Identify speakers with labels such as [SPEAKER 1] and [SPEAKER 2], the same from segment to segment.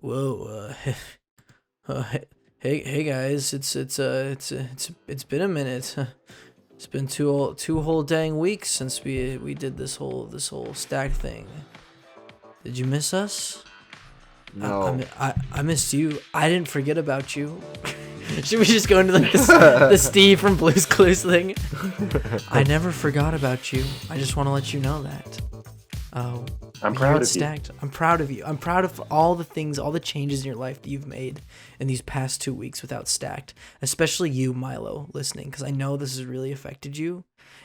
[SPEAKER 1] Whoa, hey guys, it's been a minute. It's been two whole dang weeks since we did this whole stack thing. Did you miss us?
[SPEAKER 2] No.
[SPEAKER 1] I missed you. I didn't forget about you. Should we just go into like the Steve from Blue's Clues thing? I never forgot about you. I just want to let you know that. Oh,
[SPEAKER 3] I'm
[SPEAKER 1] here
[SPEAKER 3] proud
[SPEAKER 1] at
[SPEAKER 3] of you.
[SPEAKER 1] Stacked. I'm proud of you. I'm proud of all the things, all the changes in your life that you've made in these past 2 weeks without Stacked. Especially you, Milo, listening, because I know this has really affected you.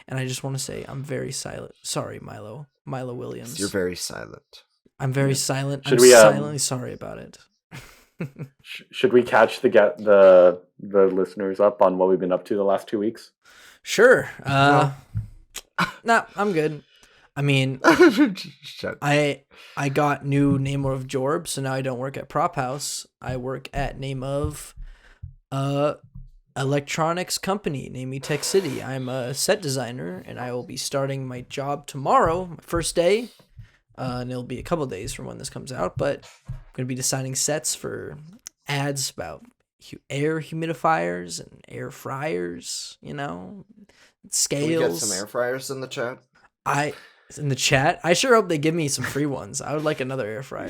[SPEAKER 1] And I just want to say I'm very silent. Sorry, Milo. Milo Williams.
[SPEAKER 2] You're very silent.
[SPEAKER 1] I'm very silent.
[SPEAKER 3] Should
[SPEAKER 1] I'm
[SPEAKER 3] we,
[SPEAKER 1] silently sorry about it.
[SPEAKER 3] Should we catch the listeners up on what we've been up to the last 2 weeks?
[SPEAKER 1] Sure. Nah, I'm good. I mean,
[SPEAKER 2] Shut.
[SPEAKER 1] I got new name of Jorb, so now I don't work at Prop House. I work at name of electronics company, namely Tech City. I'm a set designer, and I will be starting my job tomorrow, my first day. And it'll be a couple days from when this comes out, but I'm gonna be designing sets for ads about air humidifiers and air fryers. You know,
[SPEAKER 2] Can we get
[SPEAKER 1] scales.
[SPEAKER 2] some air fryers in the chat?
[SPEAKER 1] In the chat. I sure hope they give me some free ones. I would like another air fryer.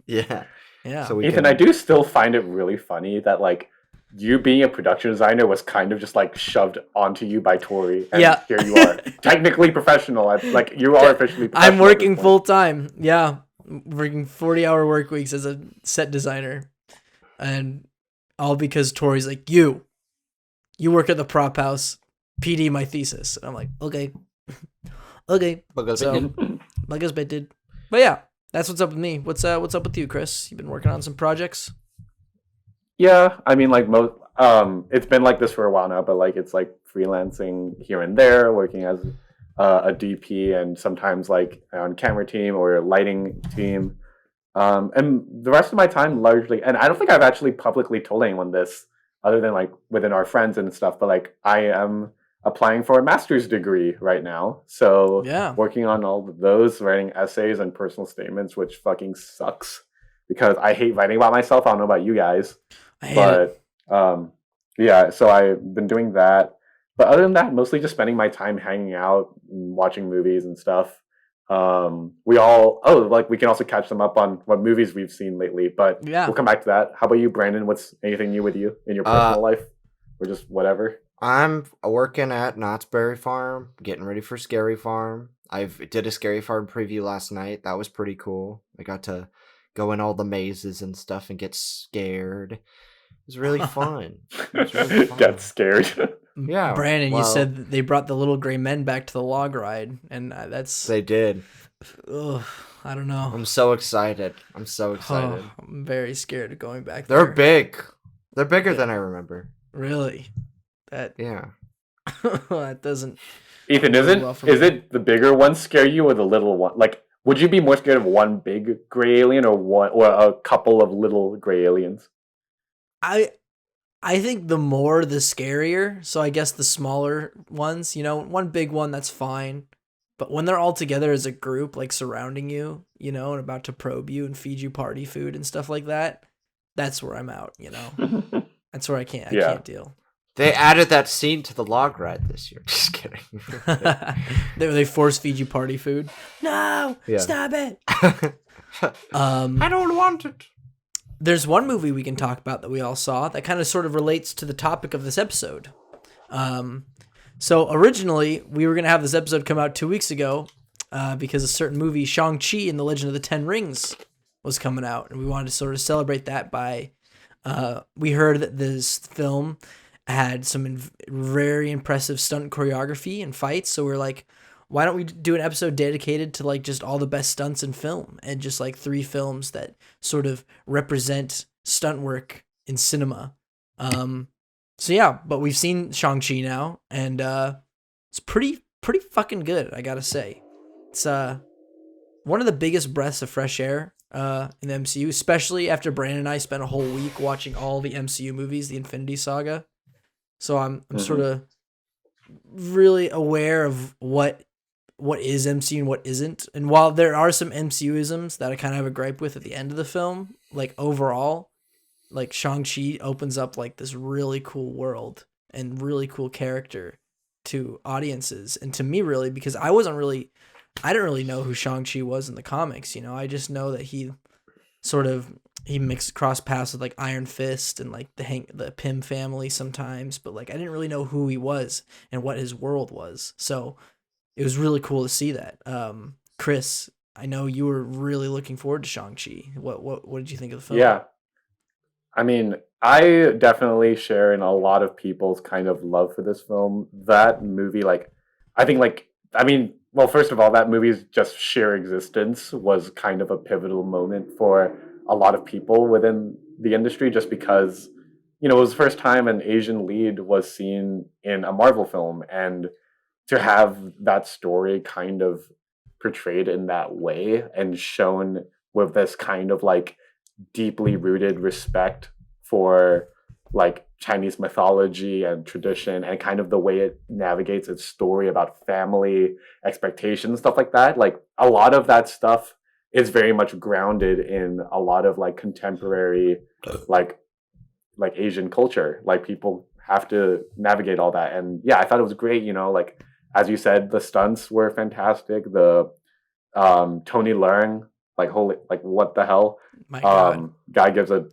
[SPEAKER 2] Yeah.
[SPEAKER 1] Yeah.
[SPEAKER 2] So we
[SPEAKER 3] Ethan,
[SPEAKER 2] can...
[SPEAKER 3] I do still find it really funny that like you being a production designer was kind of just like shoved onto you by Tori, and
[SPEAKER 1] Yeah.
[SPEAKER 3] here you are, technically professional. Like you are officially. Professional
[SPEAKER 1] I'm
[SPEAKER 3] at this
[SPEAKER 1] working
[SPEAKER 3] point.
[SPEAKER 1] full time. Yeah. I'm working 40-hour work weeks as a set designer. And all because Tori's like, you work at the Prop House. PD my thesis. And I'm like, okay. Okay. So, like expected. But yeah, that's what's up with me. What's up with you, Chris? You've been working on some projects?
[SPEAKER 3] Yeah, I mean, like most, it's been like this for a while now, but like it's like freelancing here and there, working as a DP, and sometimes like on camera team or lighting team, and the rest of my time largely. And I don't think I've actually publicly told anyone this, other than like within our friends and stuff. But like I am applying for a master's degree right now, so
[SPEAKER 1] Yeah.
[SPEAKER 3] working on all of those, writing essays and personal statements, which fucking sucks because I hate writing about myself. I don't know about you guys.
[SPEAKER 1] I hate it.
[SPEAKER 3] But yeah, so I've been doing that. But other than that, mostly just spending my time hanging out and watching movies and stuff. We can also catch them up on what movies we've seen lately, but
[SPEAKER 1] Yeah.
[SPEAKER 3] we'll come back to that. How about you, Brandon? What's anything new with you in your personal life, or just whatever?
[SPEAKER 2] I'm working at Knott's Berry Farm, getting ready for Scary Farm. I did a Scary Farm preview last night. That was pretty cool. I got to go in all the mazes and stuff and get scared. It was really fun. It was really fun.
[SPEAKER 3] Get scared.
[SPEAKER 2] Yeah,
[SPEAKER 1] Brandon, you
[SPEAKER 2] well-
[SPEAKER 1] said that they brought the little gray men back to the log ride, and that's
[SPEAKER 2] They did.
[SPEAKER 1] ugh, I don't know.
[SPEAKER 2] I'm so excited. I'm so excited.
[SPEAKER 1] Oh, I'm very scared of going back
[SPEAKER 2] They're
[SPEAKER 1] there.
[SPEAKER 2] big. They're bigger than I remember.
[SPEAKER 1] Really? That
[SPEAKER 2] Yeah.
[SPEAKER 1] that doesn't.
[SPEAKER 3] Ethan, is
[SPEAKER 1] Well, for
[SPEAKER 3] is
[SPEAKER 1] me.
[SPEAKER 3] it the bigger ones scare you or the little one? Like, would you be more scared of one big gray alien or a couple of little gray aliens?
[SPEAKER 1] I think the more the scarier. So I guess the smaller ones, one big one that's fine. But when they're all together as a group, like surrounding you, and about to probe you and feed you party food and stuff like that, that's where I'm out, That's where I
[SPEAKER 3] Yeah.
[SPEAKER 1] can't deal.
[SPEAKER 2] They added that scene to the log ride this year. Just kidding.
[SPEAKER 1] they force feed you party food. No,
[SPEAKER 2] Yeah.
[SPEAKER 1] stop it.
[SPEAKER 2] I don't want it.
[SPEAKER 1] There's one movie we can talk about that we all saw that kind of sort of relates to the topic of this episode. So originally we were gonna have this episode come out 2 weeks ago, because a certain movie, Shang-Chi and the Legend of the Ten Rings, was coming out, and we wanted to sort of celebrate that by. We heard that this film had some very impressive stunt choreography and fights, so we're like, why don't we do an episode dedicated to like just all the best stunts in film and just like 3 films that sort of represent stunt work in cinema. So yeah, but we've seen Shang-Chi now, and it's pretty fucking good, I gotta say. It's one of the biggest breaths of fresh air in the MCU, especially after Brandon and I spent a whole week watching all the MCU movies, the Infinity Saga. So I'm sort of really aware of what what is MCU and what isn't. And while there are some MCUisms that I kind of have a gripe with at the end of the film, like overall, like Shang-Chi opens up like this really cool world and really cool character to audiences and to me really, because I didn't really know who Shang-Chi was in the comics, you know. I just know that he mixed cross paths with like Iron Fist and like the Pym family sometimes, but like I didn't really know who he was and what his world was. So it was really cool to see that. Chris, I know you were really looking forward to Shang-Chi. What did you think of the film?
[SPEAKER 3] Yeah. I mean, I definitely share in a lot of people's kind of love for this film. That movie, like, well, first of all, that movie's just sheer existence was kind of a pivotal moment for a lot of people within the industry, just because, it was the first time an Asian lead was seen in a Marvel film, and to have that story kind of portrayed in that way and shown with this kind of like deeply rooted respect for like Chinese mythology and tradition and kind of the way it navigates its story about family expectations, stuff like that. Like a lot of that stuff is very much grounded in a lot of like contemporary like Asian culture. Like people have to navigate all that. And yeah, I thought it was great, like as you said, the stunts were fantastic. The Tony Leung, like holy, like what the hell?
[SPEAKER 1] My God.
[SPEAKER 3] Guy gives it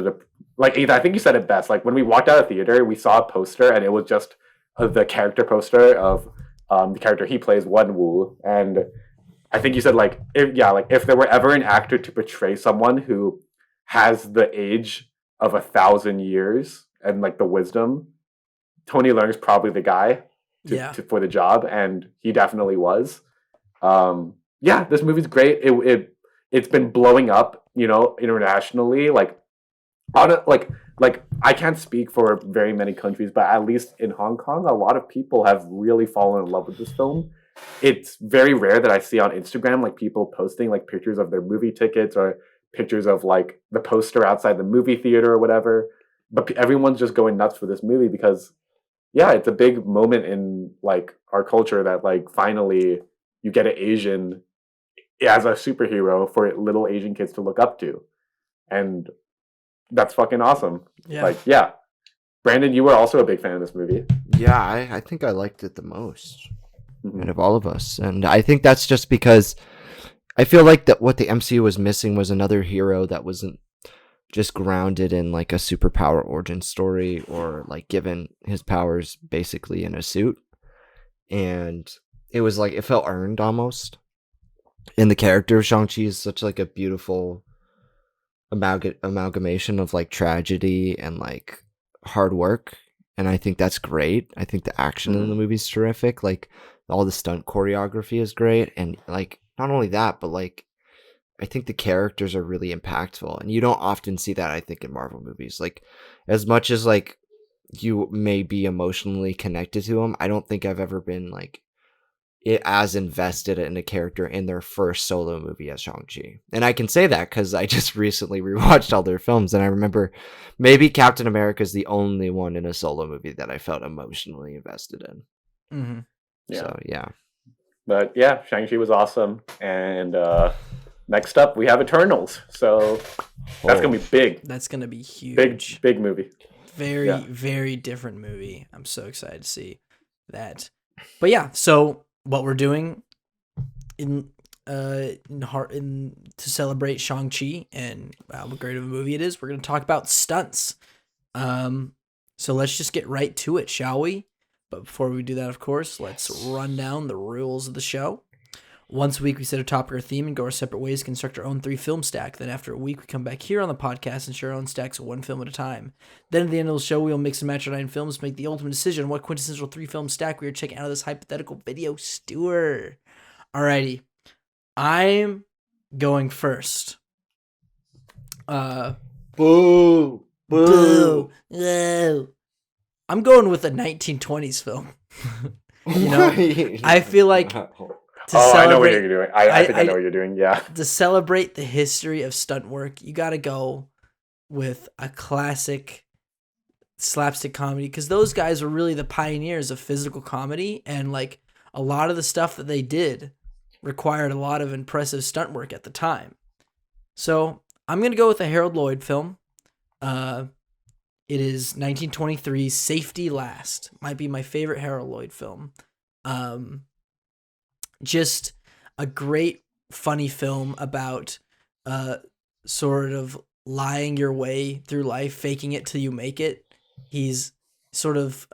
[SPEAKER 3] a like. Either, I think you said it best. Like when we walked out of theater, we saw a poster, and it was just the character poster of the character he plays, Wen Wu. And I think you said like if there were ever an actor to portray someone who has the age of 1,000 years and like the wisdom, Tony Leung is probably the guy for the job, and he definitely was. This movie's great. It's been blowing up, internationally. Like I can't speak for very many countries, but at least in Hong Kong, a lot of people have really fallen in love with this film. It's very rare that I see on Instagram like people posting like pictures of their movie tickets or pictures of like the poster outside the movie theater or whatever. But everyone's just going nuts for this movie because, yeah, it's a big moment in like our culture that like finally you get an Asian as a superhero for little Asian kids to look up to. And that's fucking awesome.
[SPEAKER 1] Yeah.
[SPEAKER 3] Like, yeah. Brandon, you were also a big fan of this movie.
[SPEAKER 2] Yeah, I think I liked it the most out of all of us. And I think that's just because I feel like that what the MCU was missing was another hero that wasn't just grounded in like a superpower origin story or like given his powers basically in a suit. And it was like, it felt earned almost. And the character of Shang-Chi is such like a beautiful amalgamation of like tragedy and like hard work. And I think that's great. I think the action in the movie is terrific. Like all the stunt choreography is great. And like, not only that, but like, I think the characters are really impactful. And you don't often see that, I think, in Marvel movies. Like, as much as like you may be emotionally connected to them, I don't think I've ever been like as invested in a character in their first solo movie as Shang-Chi. And I can say that because I just recently rewatched all their films, and I remember maybe Captain America is the only one in a solo movie that I felt emotionally invested in.
[SPEAKER 1] Mm-hmm.
[SPEAKER 3] Yeah.
[SPEAKER 2] So, yeah.
[SPEAKER 3] But yeah, Shang-Chi was awesome. And next up, we have Eternals. So that's going to be big.
[SPEAKER 1] That's going to be huge.
[SPEAKER 3] Big movie.
[SPEAKER 1] Very different movie. I'm so excited to see that. But yeah, so what we're doing to celebrate Shang-Chi and how great of a movie it is, we're going to talk about stunts. So let's just get right to it, shall we? But before we do that, of course, let's run down the rules of the show. Once a week, we set a topic or theme and go our separate ways to construct our own 3-film stack. Then after a week, we come back here on the podcast and share our own stacks of 1 film at a time. Then at the end of the show, we will mix and match our 9 films to make the ultimate decision on what quintessential 3-film stack we are checking out of this hypothetical video stewer. Alrighty. I'm going first.
[SPEAKER 2] Boo!
[SPEAKER 1] Boo! No. I'm going with a 1920s film. You know, I feel like
[SPEAKER 3] I know what you're doing. I think I know what you're doing. Yeah.
[SPEAKER 1] To celebrate the history of stunt work, you got to go with a classic slapstick comedy because those guys were really the pioneers of physical comedy and like a lot of the stuff that they did required a lot of impressive stunt work at the time. So I'm going to go with a Harold Lloyd film. It is 1923's Safety Last. Might be my favorite Harold Lloyd film. Just a great, funny film about sort of lying your way through life, faking it till you make it. He's sort of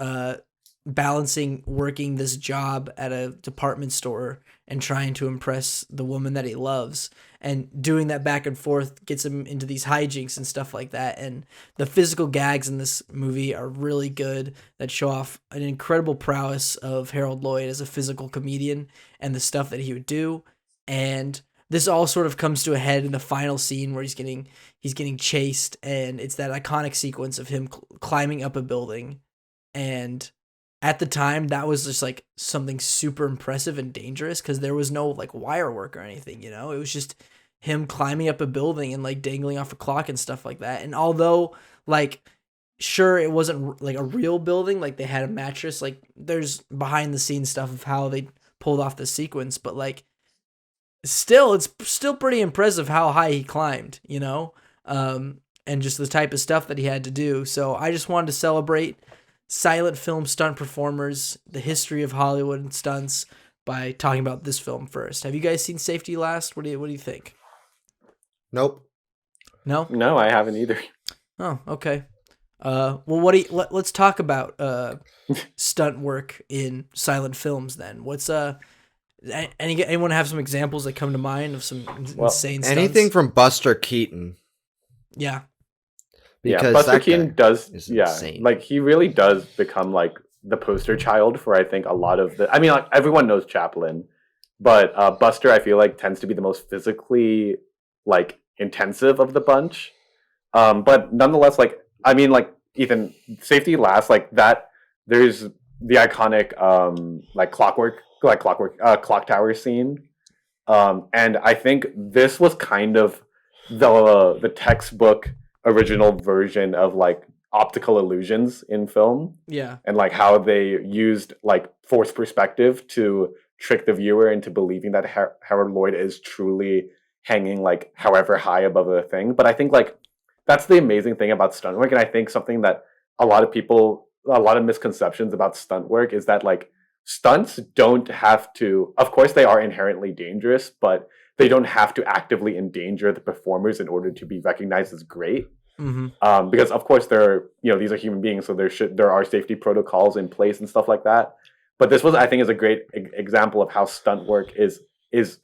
[SPEAKER 1] balancing working this job at a department store and trying to impress the woman that he loves, and doing that back and forth gets him into these hijinks and stuff like that. And the physical gags in this movie are really good, that show off an incredible prowess of Harold Lloyd as a physical comedian and the stuff that he would do. And this all sort of comes to a head in the final scene where he's getting chased, and it's that iconic sequence of him climbing up a building. And at the time, that was just like something super impressive and dangerous, because there was no like wire work or anything, you know? It was just him climbing up a building and like dangling off a clock and stuff like that. And although like, sure, it wasn't like a real building, like they had a mattress, like there's behind the scenes stuff of how they pulled off the sequence, but like still, it's still pretty impressive how high he climbed, you know? And just the type of stuff that he had to do. So I just wanted to celebrate silent film stunt performers, the history of Hollywood and stunts, by talking about this film first. Have you guys seen Safety Last? What do you think?
[SPEAKER 2] Nope.
[SPEAKER 1] No?
[SPEAKER 3] No, I haven't either.
[SPEAKER 1] Oh, okay. Well, let's talk about stunt work in silent films then. What's anyone have some examples that come to mind of some insane stunts?
[SPEAKER 2] Anything from Buster Keaton.
[SPEAKER 1] Yeah.
[SPEAKER 2] Because
[SPEAKER 3] Buster Keaton does,
[SPEAKER 2] insane.
[SPEAKER 3] like he really does become like the poster child for, I think, a lot of the, I mean, like everyone knows Chaplin, but Buster, I feel like, tends to be the most physically like intensive of the bunch. But nonetheless, like, I mean, like Ethan, Safety Last, like that, there's the iconic clock tower scene. And I think this was kind of the textbook original version of like optical illusions in film.
[SPEAKER 1] Yeah.
[SPEAKER 3] And like how they used like forced perspective to trick the viewer into believing that Harold Lloyd is truly hanging like however high above the thing. But I think like that's the amazing thing about stunt work. And I think something that a lot of misconceptions about stunt work is that like stunts don't have to, of course they are inherently dangerous, but they don't have to actively endanger the performers in order to be recognized as great.
[SPEAKER 1] Mm-hmm.
[SPEAKER 3] Because of course these are human beings, so there are safety protocols in place and stuff like that. But this was, I think, is a great example of how stunt work is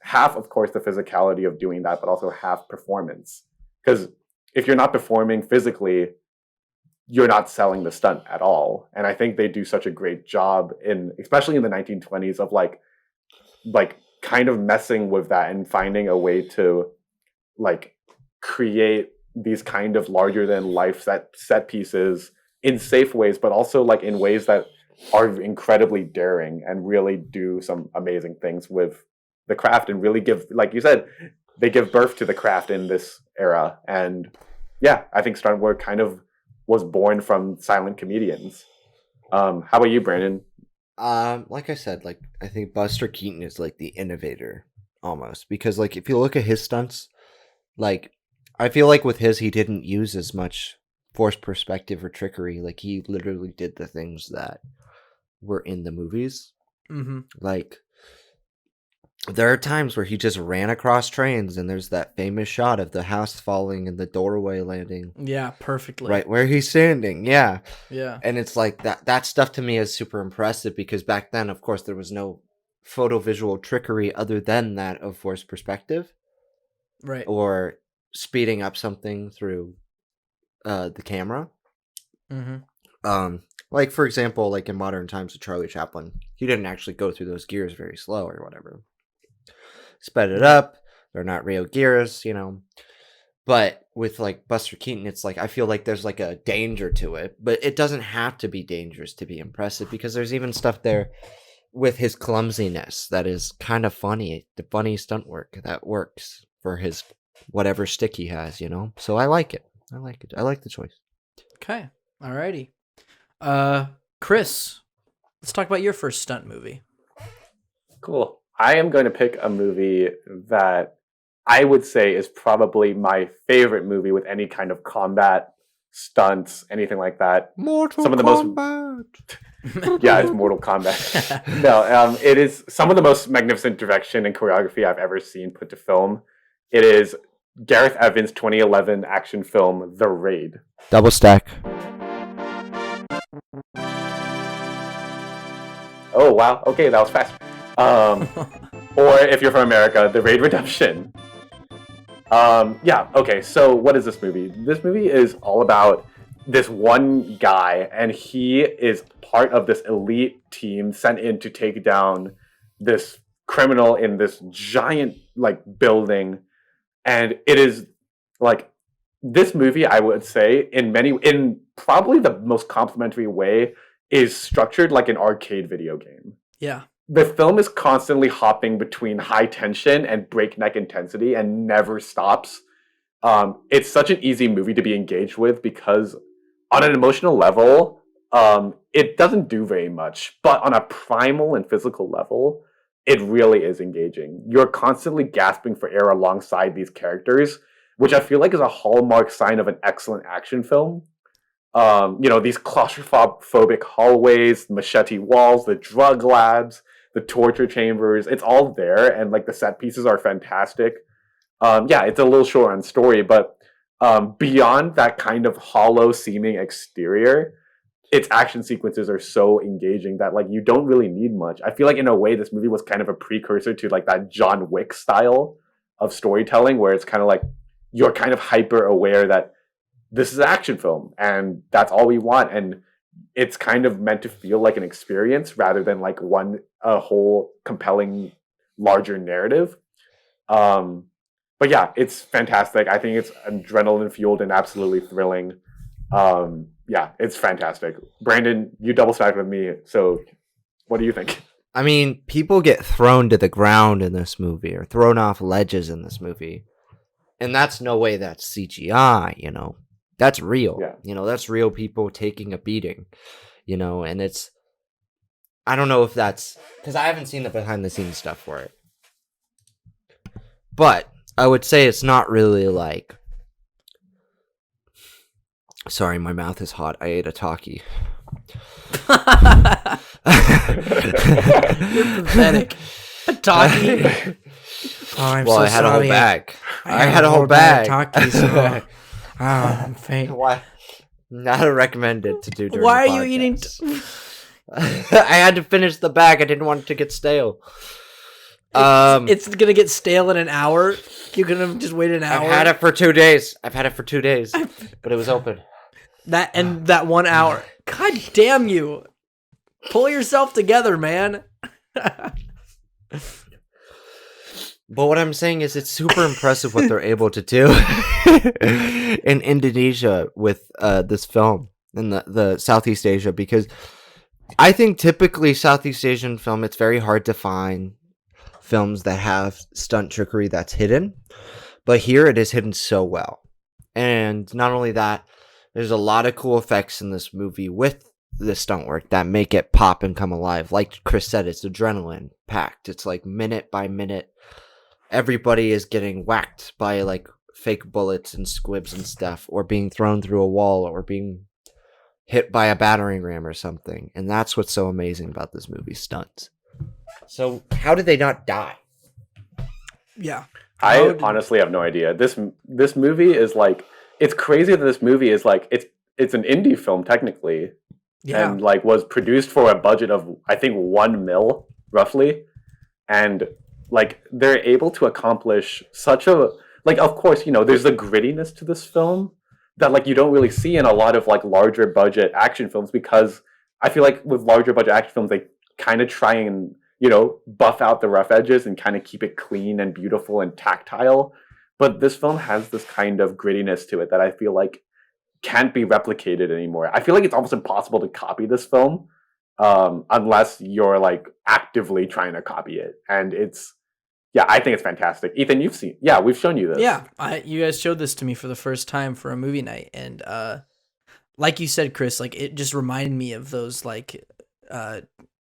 [SPEAKER 3] half, of course, the physicality of doing that, but also half performance. Because if you're not performing physically, you're not selling the stunt at all. And I think they do such a great job especially in the 1920s, of like kind of messing with that and finding a way to like create these kind of larger than life set pieces in safe ways, but also like in ways that are incredibly daring and really do some amazing things with the craft, and really give, like you said, they give birth to the craft in this era. And yeah, I think stunt work kind of was born from silent comedians. How about you, Brandon?
[SPEAKER 2] Like I said, like I think Buster Keaton is like the innovator almost, because like if you look at his stunts, like I feel like with his he didn't use as much forced perspective or trickery. Like he literally did the things that were in the movies.
[SPEAKER 1] Mm-hmm.
[SPEAKER 2] Like there are times where he just ran across trains, and there's that famous shot of the house falling and the doorway landing.
[SPEAKER 1] Yeah, perfectly.
[SPEAKER 2] Right where he's standing. Yeah.
[SPEAKER 1] Yeah.
[SPEAKER 2] And it's like that stuff to me is super impressive, because back then, of course, there was no photo visual trickery other than that of forced perspective.
[SPEAKER 1] Right.
[SPEAKER 2] Or speeding up something through the camera.
[SPEAKER 1] Mm-hmm.
[SPEAKER 2] Like for example, like in Modern Times with Charlie Chaplin, he didn't actually go through those gears very slow or whatever. Sped it up. They're not real gears, you know. But with like Buster Keaton, it's like I feel like there's like a danger to it, but it doesn't have to be dangerous to be impressive, because there's even stuff there with his clumsiness that is kind of funny, the funny stunt work that works for his whatever stick he has, you know. So I like it. I like the choice.
[SPEAKER 1] Okay. Alrighty. Chris, let's talk about your first stunt movie.
[SPEAKER 3] Cool. I am going to pick a movie that I would say is probably my favorite movie with any kind of combat, stunts, anything like that.
[SPEAKER 2] Mortal
[SPEAKER 3] Some of the most
[SPEAKER 2] Kombat.
[SPEAKER 3] yeah, it's Mortal Kombat. No, it is some of the most magnificent direction and choreography I've ever seen put to film. It is Gareth Evans' 2011 action film, The Raid.
[SPEAKER 2] Double stack.
[SPEAKER 3] Oh, wow. Okay, that was fast. Or if you're from America, The Raid Redemption. Yeah, okay, so what is this movie? This movie is all about this one guy, and he is part of this elite team sent in to take down this criminal in this giant, like, building. And it is, like, this movie, I would say, in probably the most complimentary way, is structured like an arcade video game.
[SPEAKER 1] Yeah.
[SPEAKER 3] The film is constantly hopping between high tension and breakneck intensity and never stops. It's such an easy movie to be engaged with because on an emotional level, it doesn't do very much, but on a primal and physical level, it really is engaging. You're constantly gasping for air alongside these characters, which I feel like is a hallmark sign of an excellent action film. These claustrophobic hallways, machete walls, the drug labs, the torture chambers, it's all there, and like the set pieces are fantastic. It's a little short on story, but beyond that kind of hollow seeming exterior, its action sequences are so engaging that like you don't really need much. I feel like in a way this movie was kind of a precursor to like that John Wick style of storytelling where it's kind of like you're kind of hyper aware that this is an action film and that's all we want, and it's kind of meant to feel like an experience rather than like a whole compelling larger narrative. But yeah, it's fantastic. I think it's adrenaline fueled and absolutely thrilling. It's fantastic. Brandon, you double stacked with me, so what do you think?
[SPEAKER 2] I mean, people get thrown to the ground in this movie or thrown off ledges in this movie. And that's no way that's CGI, you know. That's real.
[SPEAKER 3] Yeah.
[SPEAKER 2] You know, that's real people taking a beating, you know, and it's, I don't know if that's, because I haven't seen the behind the scenes stuff for it. But I would say it's not really like, sorry, my mouth is hot. I ate a Taki.
[SPEAKER 1] You're pathetic. A Taki. I'm
[SPEAKER 2] well,
[SPEAKER 1] so
[SPEAKER 2] I had
[SPEAKER 1] sorry.
[SPEAKER 2] a whole bag. I had a whole bag.
[SPEAKER 1] Takis, so, I'm faint.
[SPEAKER 2] Why? Not recommended to do during
[SPEAKER 1] Why
[SPEAKER 2] the
[SPEAKER 1] are you eating?
[SPEAKER 2] podcast. I had to finish the bag. I didn't want it to get stale.
[SPEAKER 1] It's gonna get stale in an hour. You're gonna just wait an hour.
[SPEAKER 2] I've had it for 2 days. But it was open.
[SPEAKER 1] That 1 hour. God damn you! Pull yourself together, man.
[SPEAKER 2] But what I'm saying is it's super impressive what they're able to do in Indonesia with this film in the Southeast Asia, because I think typically Southeast Asian film, it's very hard to find films that have stunt trickery that's hidden, but here it is hidden so well. And not only that, there's a lot of cool effects in this movie with the stunt work that make it pop and come alive. Like Chris said, it's adrenaline packed. It's like minute by minute everybody is getting whacked by like fake bullets and squibs and stuff, or being thrown through a wall, or being hit by a battering ram or something. And that's what's so amazing about this movie, stunts. So how did they not die?
[SPEAKER 1] Yeah.
[SPEAKER 3] I honestly have no idea. This movie is like, it's crazy that this movie is like, it's an indie film technically.
[SPEAKER 1] Yeah.
[SPEAKER 3] And like was produced for a budget of I think $1 million roughly, and like they're able to accomplish such a, like, of course, you know, there's the grittiness to this film that like you don't really see in a lot of like larger budget action films, because I feel like with larger budget action films they kind of try and, you know, buff out the rough edges and kind of keep it clean and beautiful and tactile. But this film has this kind of grittiness to it that I feel like can't be replicated anymore. I feel like it's almost impossible to copy this film unless you're like actively trying to copy it. And it's, yeah, I think it's fantastic. Ethan, you've seen, yeah, we've shown you this.
[SPEAKER 1] Yeah, you guys showed this to me for the first time for a movie night, and like you said, Chris, like it just reminded me of those like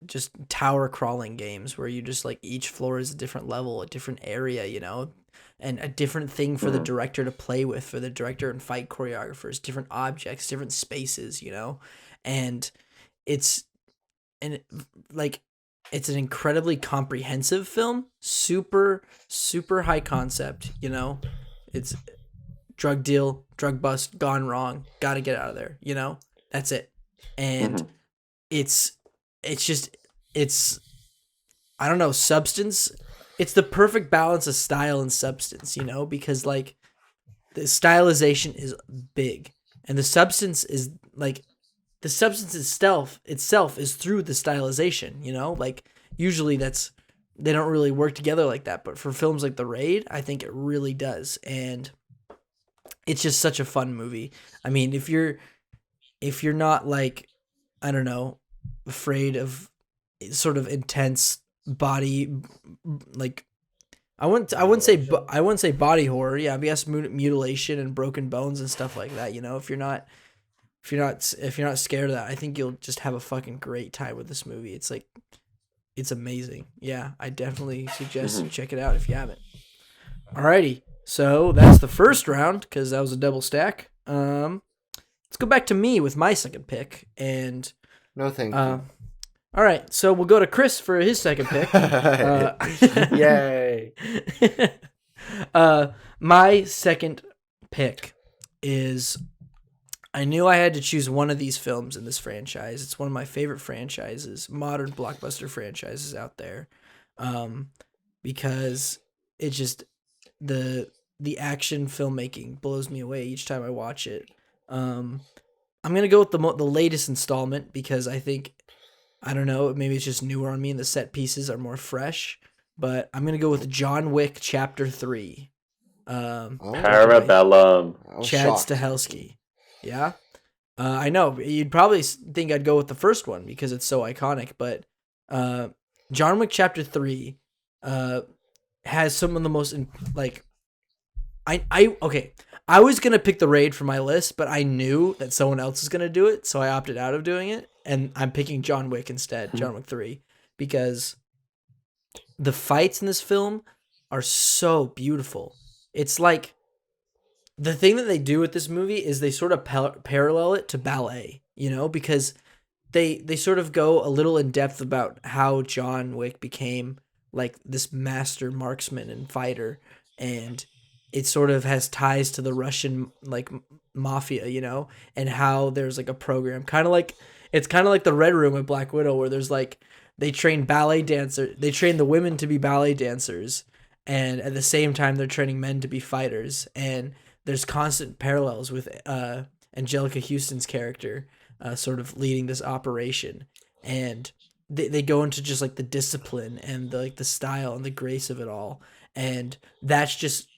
[SPEAKER 1] just tower crawling games where you just like each floor is a different level, a different area, you know, and a different thing for the director to play with, for the director and fight choreographers, different objects, different spaces, you know, and it's and like it's an incredibly comprehensive film, super super high concept, you know. It's drug deal, drug bust, gone wrong, got to get out of there, you know. That's it. And it's just it's I don't know, substance. It's the perfect balance of style and substance, you know, because like the stylization is big and the substance is like the substance itself is through the stylization, you know? Like usually they don't really work together like that, but for films like The Raid, I think it really does. And it's just such a fun movie. I mean, if you're not like, I don't know, afraid of sort of intense body, like I wouldn't say body horror. Yeah, but yes, mutilation and broken bones and stuff like that. You know, if you're not scared of that, I think you'll just have a fucking great time with this movie. It's like, it's amazing. Yeah, I definitely suggest you check it out if you haven't. Alrighty, so that's the first round because that was a double stack. Let's go back to me with my second pick, and
[SPEAKER 2] No, thank you.
[SPEAKER 1] all right, so we'll go to Chris for his second pick.
[SPEAKER 2] Yay!
[SPEAKER 1] My second pick is, I knew I had to choose one of these films in this franchise. It's one of my favorite franchises, modern blockbuster franchises out there, because it just the action filmmaking blows me away each time I watch it. I'm gonna go with the latest installment because I think, I don't know, maybe it's just newer on me and the set pieces are more fresh. But I'm gonna go with John Wick Chapter 3.
[SPEAKER 3] Parabellum.
[SPEAKER 1] Chad Stahelski. Yeah. I know you'd probably think I'd go with the first one because it's so iconic, but John Wick Chapter 3 has some of the most I was gonna pick The Raid for my list, but I knew that someone else was gonna do it, so I opted out of doing it, and I'm picking John Wick instead, John Wick 3, because the fights in this film are so beautiful. It's like, the thing that they do with this movie is they sort of parallel it to ballet, you know, because they sort of go a little in depth about how John Wick became like this master marksman and fighter, and it sort of has ties to the Russian like mafia, you know, and how there's like a program, it's kind of like the Red Room at Black Widow, where there's like, they train the women to be ballet dancers, and at the same time they're training men to be fighters, and there's constant parallels with Angelica Houston's character sort of leading this operation, and they go into just like the discipline and the style and the grace of it all, and that's just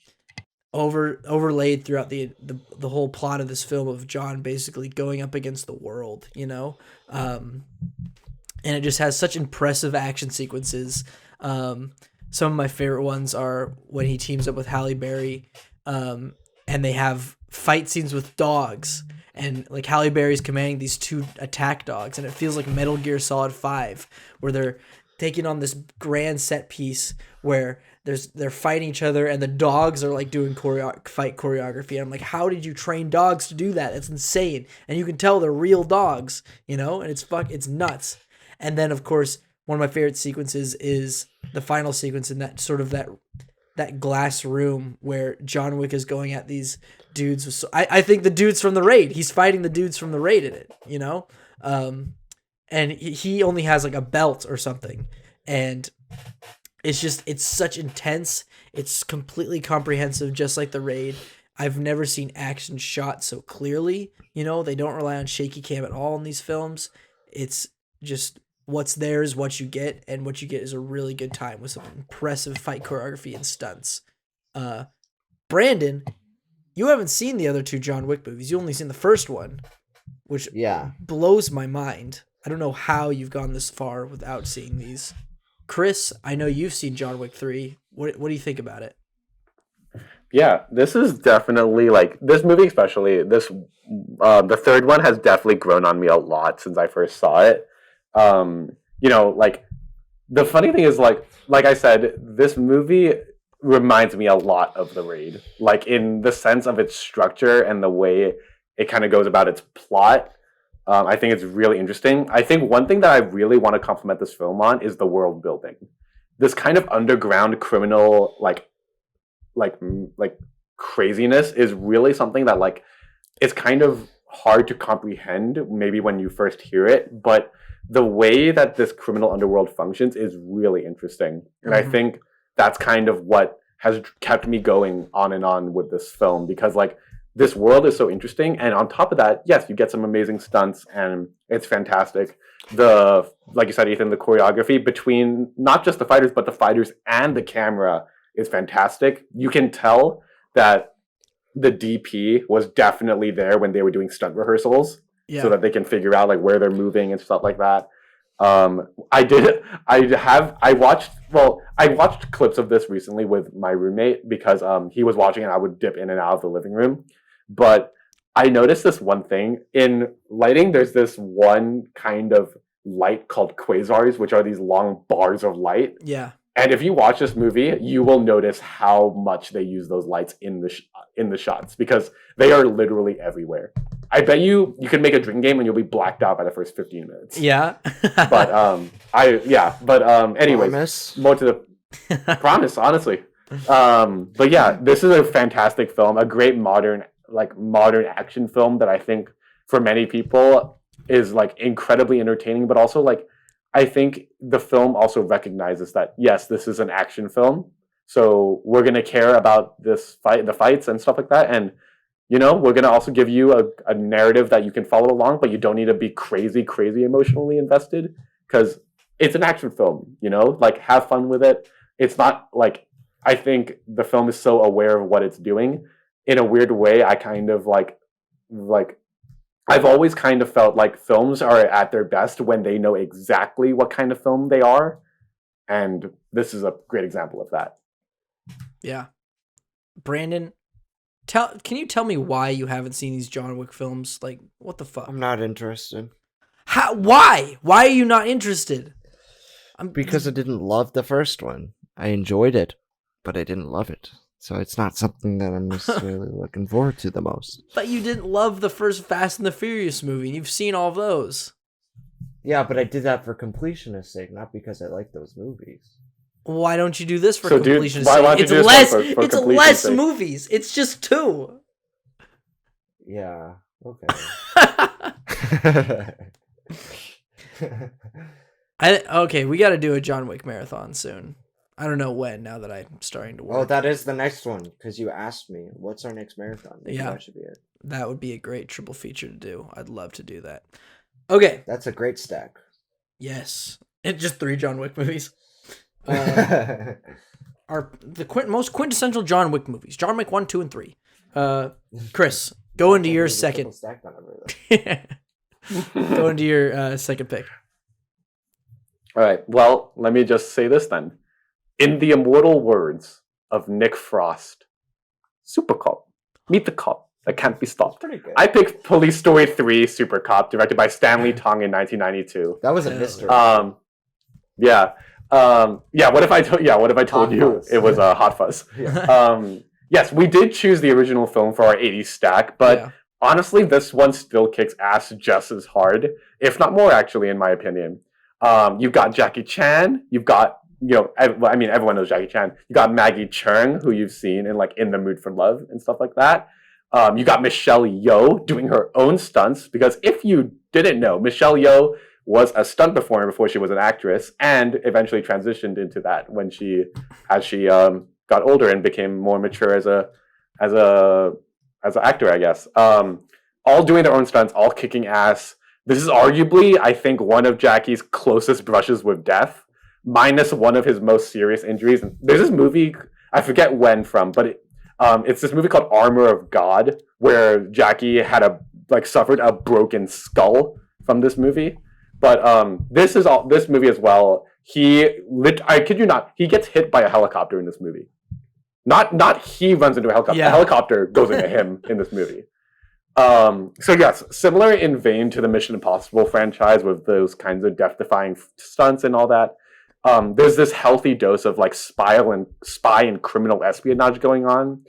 [SPEAKER 1] overlaid throughout the whole plot of this film of John basically going up against the world, you know, and it just has such impressive action sequences. Some of my favorite ones are when he teams up with Halle Berry, and they have fight scenes with dogs, and like Halle Berry's commanding these two attack dogs, and it feels like Metal Gear Solid 5, where they're taking on this grand set piece where they're fighting each other, and the dogs are like doing fight choreography. And I'm like, how did you train dogs to do that? It's insane, and you can tell they're real dogs, you know, and it's nuts. And then of course one of my favorite sequences is the final sequence in that sort of that glass room where John Wick is going at these dudes. I think the dudes from The Raid. He's fighting the dudes from The Raid in it, you know? And he only has like a belt or something. And it's such intense. It's completely comprehensive, just like The Raid. I've never seen action shot so clearly. You know, they don't rely on shaky cam at all in these films. It's just, what's there is what you get, and what you get is a really good time with some impressive fight choreography and stunts. Brandon, you haven't seen the other two John Wick movies. You only seen the first one, which blows my mind. I don't know how you've gone this far without seeing these. Chris, I know you've seen John Wick 3. What do you think about it?
[SPEAKER 3] Yeah, this is definitely like, this movie especially, the third one has definitely grown on me a lot since I first saw it. like the funny thing is like I said, this movie reminds me a lot of The Raid, like in the sense of its structure and the way it kind of goes about its plot. I think it's really interesting. I think one thing that I really want to compliment this film on is the world building. This kind of underground criminal like craziness is really something that like it's kind of hard to comprehend maybe when you first hear it, but the way that this criminal underworld functions is really interesting. And I think that's kind of what has kept me going on and on with this film, because like this world is so interesting, and on top of that, yes, you get some amazing stunts and it's fantastic. Like you said, Ethan, the choreography between not just the fighters but the fighters and the camera is fantastic. You can tell that the DP was definitely there when they were doing stunt rehearsals, so that they can figure out like where they're moving and stuff like that. I watched clips of this recently with my roommate because he was watching and I would dip in and out of the living room. But I noticed this one thing in lighting. There's this one kind of light called quasars, which are these long bars of light.
[SPEAKER 1] Yeah.
[SPEAKER 3] And if you watch this movie, you will notice how much they use those lights in the shots, because they are literally everywhere. I bet you can make a drinking game and you'll be blacked out by the first 15 minutes.
[SPEAKER 1] Yeah.
[SPEAKER 3] Anyways,
[SPEAKER 2] Promise.
[SPEAKER 3] more to the promise, honestly. But yeah, this is a fantastic film, a great modern action film that I think for many people is like incredibly entertaining, but also like I think the film also recognizes that yes, this is an action film, so we're gonna care about the fights and stuff like that, and we're gonna also give you a narrative that you can follow along, but you don't need to be crazy emotionally invested, because it's an action film. Like have fun with it. It's not like, I think the film is so aware of what it's doing. In a weird way, I kind of like I've always kind of felt like films are at their best when they know exactly what kind of film they are. And this is a great example of that.
[SPEAKER 1] Yeah. Brandon, can you tell me why you haven't seen these John Wick films? Like, what the fuck?
[SPEAKER 2] I'm not interested.
[SPEAKER 1] Why? Why are you not interested?
[SPEAKER 2] Because I didn't love the first one. I enjoyed it, but I didn't love it. So it's not something that I'm necessarily looking forward to the most.
[SPEAKER 1] But you didn't love the first Fast and the Furious movie, and you've seen all of those.
[SPEAKER 2] Yeah, but I did that for completionist sake, not because I like those movies.
[SPEAKER 1] Why don't you do this for
[SPEAKER 3] So, dude,
[SPEAKER 1] completionist
[SPEAKER 3] why
[SPEAKER 1] sake?
[SPEAKER 3] don't you
[SPEAKER 1] It's
[SPEAKER 3] do this
[SPEAKER 1] less.
[SPEAKER 3] for
[SPEAKER 1] It's
[SPEAKER 3] completionist
[SPEAKER 1] less
[SPEAKER 3] sake?
[SPEAKER 1] movies. It's just 2.
[SPEAKER 2] Yeah, okay.
[SPEAKER 1] Okay, we got to do a John Wick marathon soon. I don't know when, now that I'm starting to work.
[SPEAKER 2] Oh, that is the next one, because you asked me, what's our next marathon? Maybe
[SPEAKER 1] Yeah.
[SPEAKER 2] that should be it.
[SPEAKER 1] That would be a great triple feature to do. I'd love to do that. Okay.
[SPEAKER 2] That's a great stack.
[SPEAKER 1] Yes. And just 3 John Wick movies. Are the most quintessential John Wick movies. John Wick 1, 2, and 3. Chris, go into your second. Go into your second pick.
[SPEAKER 3] All right. Well, let me just say this then. In the immortal words of Nick Frost, Super Cop, meet the cop that can't be stopped.
[SPEAKER 2] Pretty good.
[SPEAKER 3] I picked Police Story 3 Super Cop, directed by Stanley Tong in 1992.
[SPEAKER 2] That was a mystery.
[SPEAKER 3] Yeah. What if I told
[SPEAKER 2] Hot
[SPEAKER 3] you
[SPEAKER 2] Fuzz.
[SPEAKER 3] it was a Hot Fuzz? Yes, we did choose the original film for our 80s stack, but honestly, this one still kicks ass just as hard, if not more, actually, in my opinion. You've got Jackie Chan. You've got, everyone knows Jackie Chan. You got Maggie Cheung, who you've seen in In the Mood for Love and stuff like that. You got Michelle Yeoh doing her own stunts, because if you didn't know, Michelle Yeoh was a stunt performer before she was an actress, and eventually transitioned into that as she got older and became more mature as an actor, I guess. All doing their own stunts, all kicking ass. This is arguably, I think, one of Jackie's closest brushes with death, minus one of his most serious injuries. There's this movie, I forget when from, but it's this movie called Armor of God, where Jackie had suffered a broken skull from this movie. But this movie as well. I kid you not, he gets hit by a helicopter in this movie. Not he runs into a helicopter.
[SPEAKER 1] Yeah.
[SPEAKER 3] A helicopter goes into him in this movie. So yes, similar in vein to the Mission Impossible franchise with those kinds of death-defying stunts and all that. There's this healthy dose of like spy and criminal espionage going on.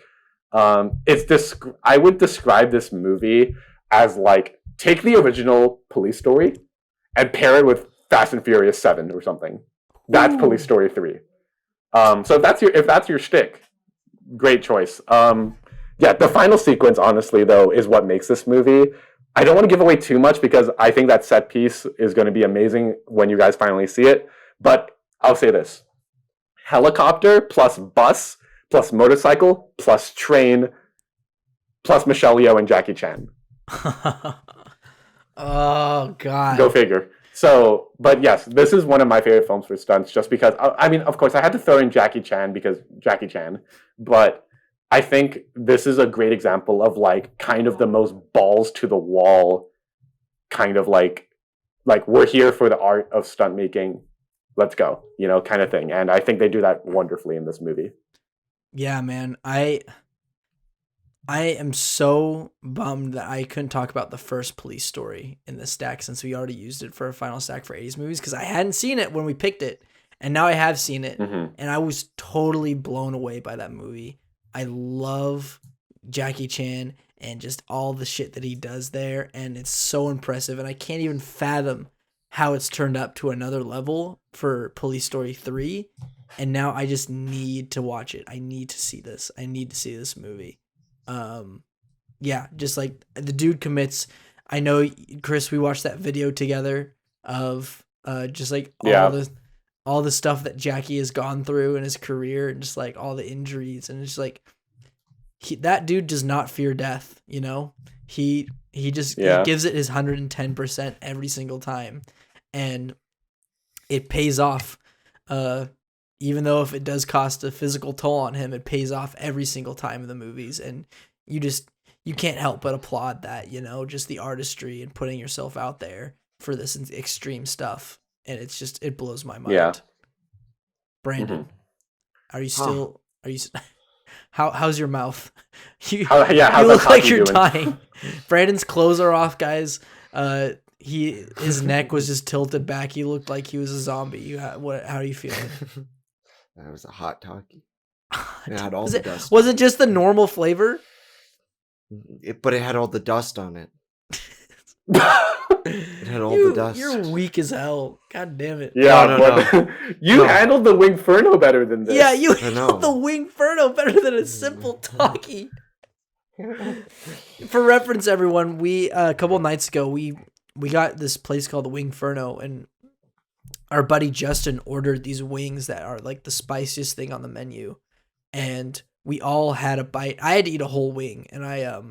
[SPEAKER 3] It's this. I would describe this movie as like take the original Police Story and pair it with Fast and Furious 7 or something. That's Police Story 3. So if that's your shtick, great choice. Yeah, the final sequence, honestly, though, is what makes this movie. I don't want to give away too much because I think that set piece is going to be amazing when you guys finally see it. But I'll say this. Helicopter plus bus plus motorcycle plus train plus Michelle Yeoh and Jackie Chan.
[SPEAKER 1] Oh, God.
[SPEAKER 3] Go figure. So, but yes, this is one of my favorite films for stunts just because, I mean, of course, I had to throw in Jackie Chan because Jackie Chan, but I think this is a great example of like kind of the most balls to the wall kind of like we're here for the art of stunt making. Let's go, kind of thing. And I think they do that wonderfully in this movie.
[SPEAKER 1] Yeah, man. I am so bummed that I couldn't talk about the first Police Story in this stack since we already used it for a final stack for 80s movies because I hadn't seen it when we picked it. And now I have seen it.
[SPEAKER 3] Mm-hmm.
[SPEAKER 1] And I was totally blown away by that movie. I love Jackie Chan and just all the shit that he does there. And it's so impressive. And I can't even fathom how it's turned up to another level for Police Story 3. And now I just need to watch it. I need to see this. I need to see this movie. Yeah, just like the dude commits. I know, Chris, we watched that video together of just like all the stuff that Jackie has gone through in his career and just like all the injuries, and it's like that dude does not fear death, he just he gives it his 110% every single time, and it pays off. Even though if it does cost a physical toll on him, it pays off every single time in the movies. And you can't help but applaud that, just the artistry and putting yourself out there for this extreme stuff. And it blows my mind.
[SPEAKER 3] Yeah.
[SPEAKER 1] Brandon, are you still, how's your mouth? You
[SPEAKER 3] how's
[SPEAKER 1] look like you're
[SPEAKER 3] doing?
[SPEAKER 1] dying. Brandon's clothes are off, guys. His neck was just tilted back. He looked like he was a zombie. How are you feeling?
[SPEAKER 2] That was a hot talkie. It had all the dust.
[SPEAKER 1] Was it just the normal flavor?
[SPEAKER 2] But it had all the dust on it. It had all the dust.
[SPEAKER 1] You're weak as hell. God damn it.
[SPEAKER 3] Yeah,
[SPEAKER 2] no.
[SPEAKER 3] You handled the Wingferno better than this.
[SPEAKER 1] Yeah, you handled the Wingferno better than a simple talkie. For reference, everyone, we a couple of nights ago we got this place called the Wingferno, and our buddy Justin ordered these wings that are like the spiciest thing on the menu, and we all had a bite. I had to eat a whole wing, and I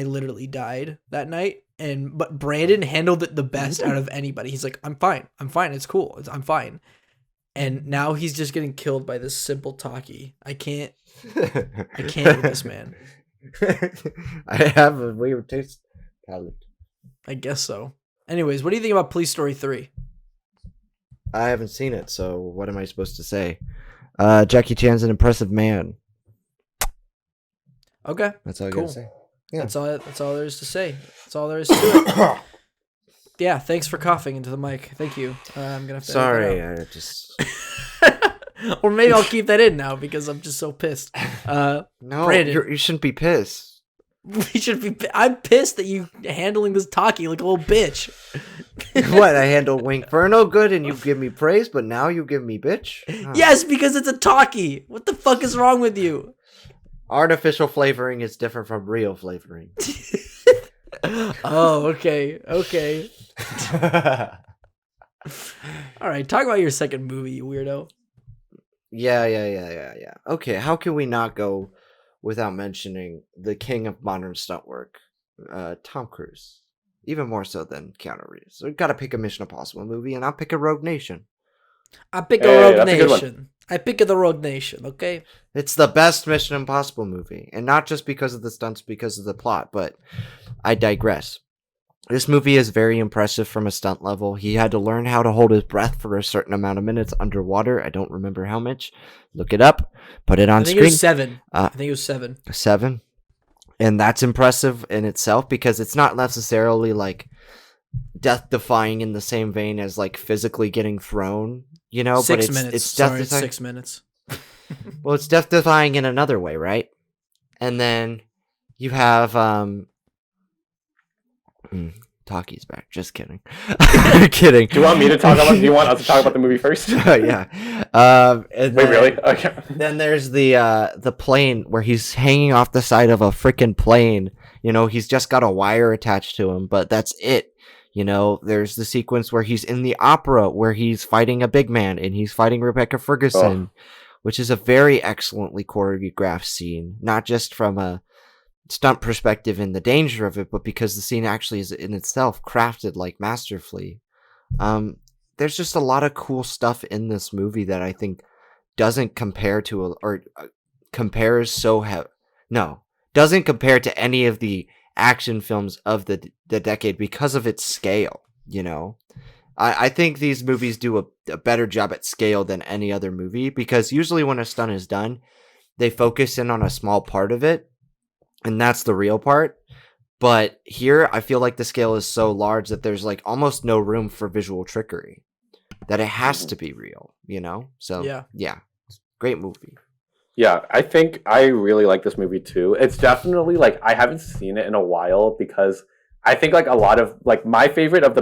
[SPEAKER 1] literally died that night. But Brandon handled it the best out of anybody. He's like, I'm fine, it's cool, I'm fine. And now he's just getting killed by this simple talkie. I can't with this man.
[SPEAKER 2] I have a weird taste palate.
[SPEAKER 1] I guess so. Anyways, what do you think about Police Story 3?
[SPEAKER 2] I haven't seen it, so what am I supposed to say? Jackie Chan's an impressive man.
[SPEAKER 1] Okay.
[SPEAKER 2] That's all I
[SPEAKER 1] cool.
[SPEAKER 2] gotta say. Yeah.
[SPEAKER 1] That's all there is to say. That's all there is to it. Yeah, thanks for coughing into the mic. Thank you. I'm gonna have to
[SPEAKER 2] Sorry, I just
[SPEAKER 1] or maybe I'll keep that in now because I'm just so pissed.
[SPEAKER 2] No,
[SPEAKER 1] Brandon,
[SPEAKER 2] you shouldn't be pissed.
[SPEAKER 1] We should be. I'm pissed that you handling this talkie like a little bitch.
[SPEAKER 2] What, I handle Wingferno good and you give me praise, but now you give me bitch? Oh.
[SPEAKER 1] Yes, because it's a talkie. What the fuck is wrong with you?
[SPEAKER 2] Artificial flavoring is different from real flavoring.
[SPEAKER 1] Oh, okay. All right, talk about your second movie, you weirdo.
[SPEAKER 2] Yeah. Okay, how can we not go without mentioning the king of modern stunt work, Tom Cruise? Even more so than Keanu Reeves. So we gotta pick a Mission Impossible movie, and I'll pick a Rogue Nation.
[SPEAKER 1] I pick a Rogue Nation. I pick the Rogue Nation, okay?
[SPEAKER 2] It's the best Mission Impossible movie, and not just because of the stunts, because of the plot, but I digress. This movie is very impressive from a stunt level. He had to learn how to hold his breath for a certain amount of minutes underwater. I don't remember how much. Look it up. Put it on screen.
[SPEAKER 1] It was 7. I think it was 7.
[SPEAKER 2] 7? And that's impressive in itself because it's not necessarily like death defying in the same vein as like physically getting thrown, you know,
[SPEAKER 1] 6
[SPEAKER 2] but
[SPEAKER 1] minutes.
[SPEAKER 2] it's death
[SPEAKER 1] Sorry, it's
[SPEAKER 2] defying.
[SPEAKER 1] 6 minutes.
[SPEAKER 2] Well, it's death defying in another way, right? And then you have Taki's back. Just kidding. Kidding.
[SPEAKER 3] Do you want me to talk about? Do you want us to talk about the movie first?
[SPEAKER 2] Yeah. And
[SPEAKER 3] Wait,
[SPEAKER 2] then,
[SPEAKER 3] really? Okay.
[SPEAKER 2] Then there's the plane where he's hanging off the side of a freaking plane. You know, he's just got a wire attached to him, but that's it. You know, there's the sequence where he's in the opera where he's fighting a big man and he's fighting Rebecca Ferguson, which is a very excellently choreographed scene, not just from a stunt perspective and the danger of it, but because the scene actually is in itself crafted like masterfully. There's just a lot of cool stuff in this movie that I think doesn't compare to doesn't compare to any of the action films of the decade because of its scale. You know, I think these movies do a better job at scale than any other movie, because usually when a stunt is done, they focus in on a small part of it, and that's the real part. But here, I feel like the scale is so large that there's like almost no room for visual trickery, that it has to be real, you know? So, yeah, great movie.
[SPEAKER 3] Yeah, I think I really like this movie too. It's definitely like, I haven't seen it in a while because I think like a lot of like my favorite of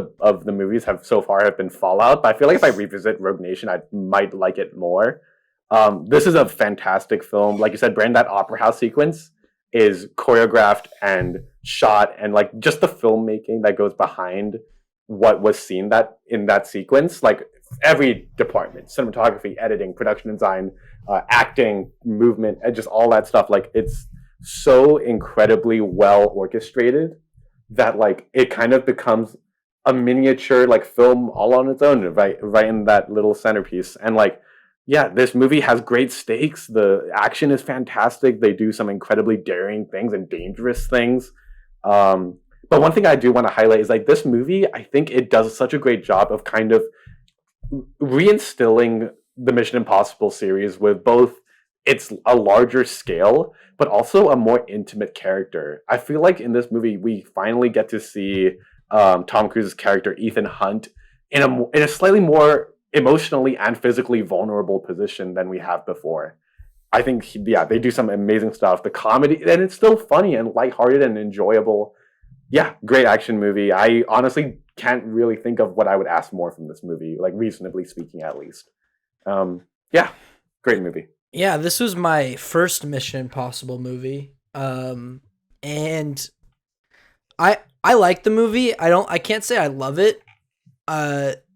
[SPEAKER 3] the movies have so far have been Fallout, but I feel like if I revisit Rogue Nation, I might like it more. This is a fantastic film. Like you said, Brandon, that opera house sequence is choreographed and shot, and like just the filmmaking that goes behind what was seen that in that sequence, like every department, cinematography, editing, production design, acting, movement, and just all that stuff, like it's so incredibly well orchestrated that like it kind of becomes a miniature like film all on its own, right in that little centerpiece. And like, yeah, this movie has great stakes. The action is fantastic. They do some incredibly daring things and dangerous things. But one thing I do want to highlight is like this movie, I think it does such a great job of kind of reinstilling the Mission Impossible series with both it's a larger scale, but also a more intimate character. I feel like in this movie, we finally get to see Tom Cruise's character, Ethan Hunt, in a slightly more emotionally and physically vulnerable position than we have before. I think, they do some amazing stuff. The comedy, and it's still funny and lighthearted and enjoyable. Yeah, great action movie. I honestly can't really think of what I would ask more from this movie, like reasonably speaking, at least. Great movie.
[SPEAKER 1] Yeah, this was my first Mission Impossible movie. And I like the movie. I can't say I love it.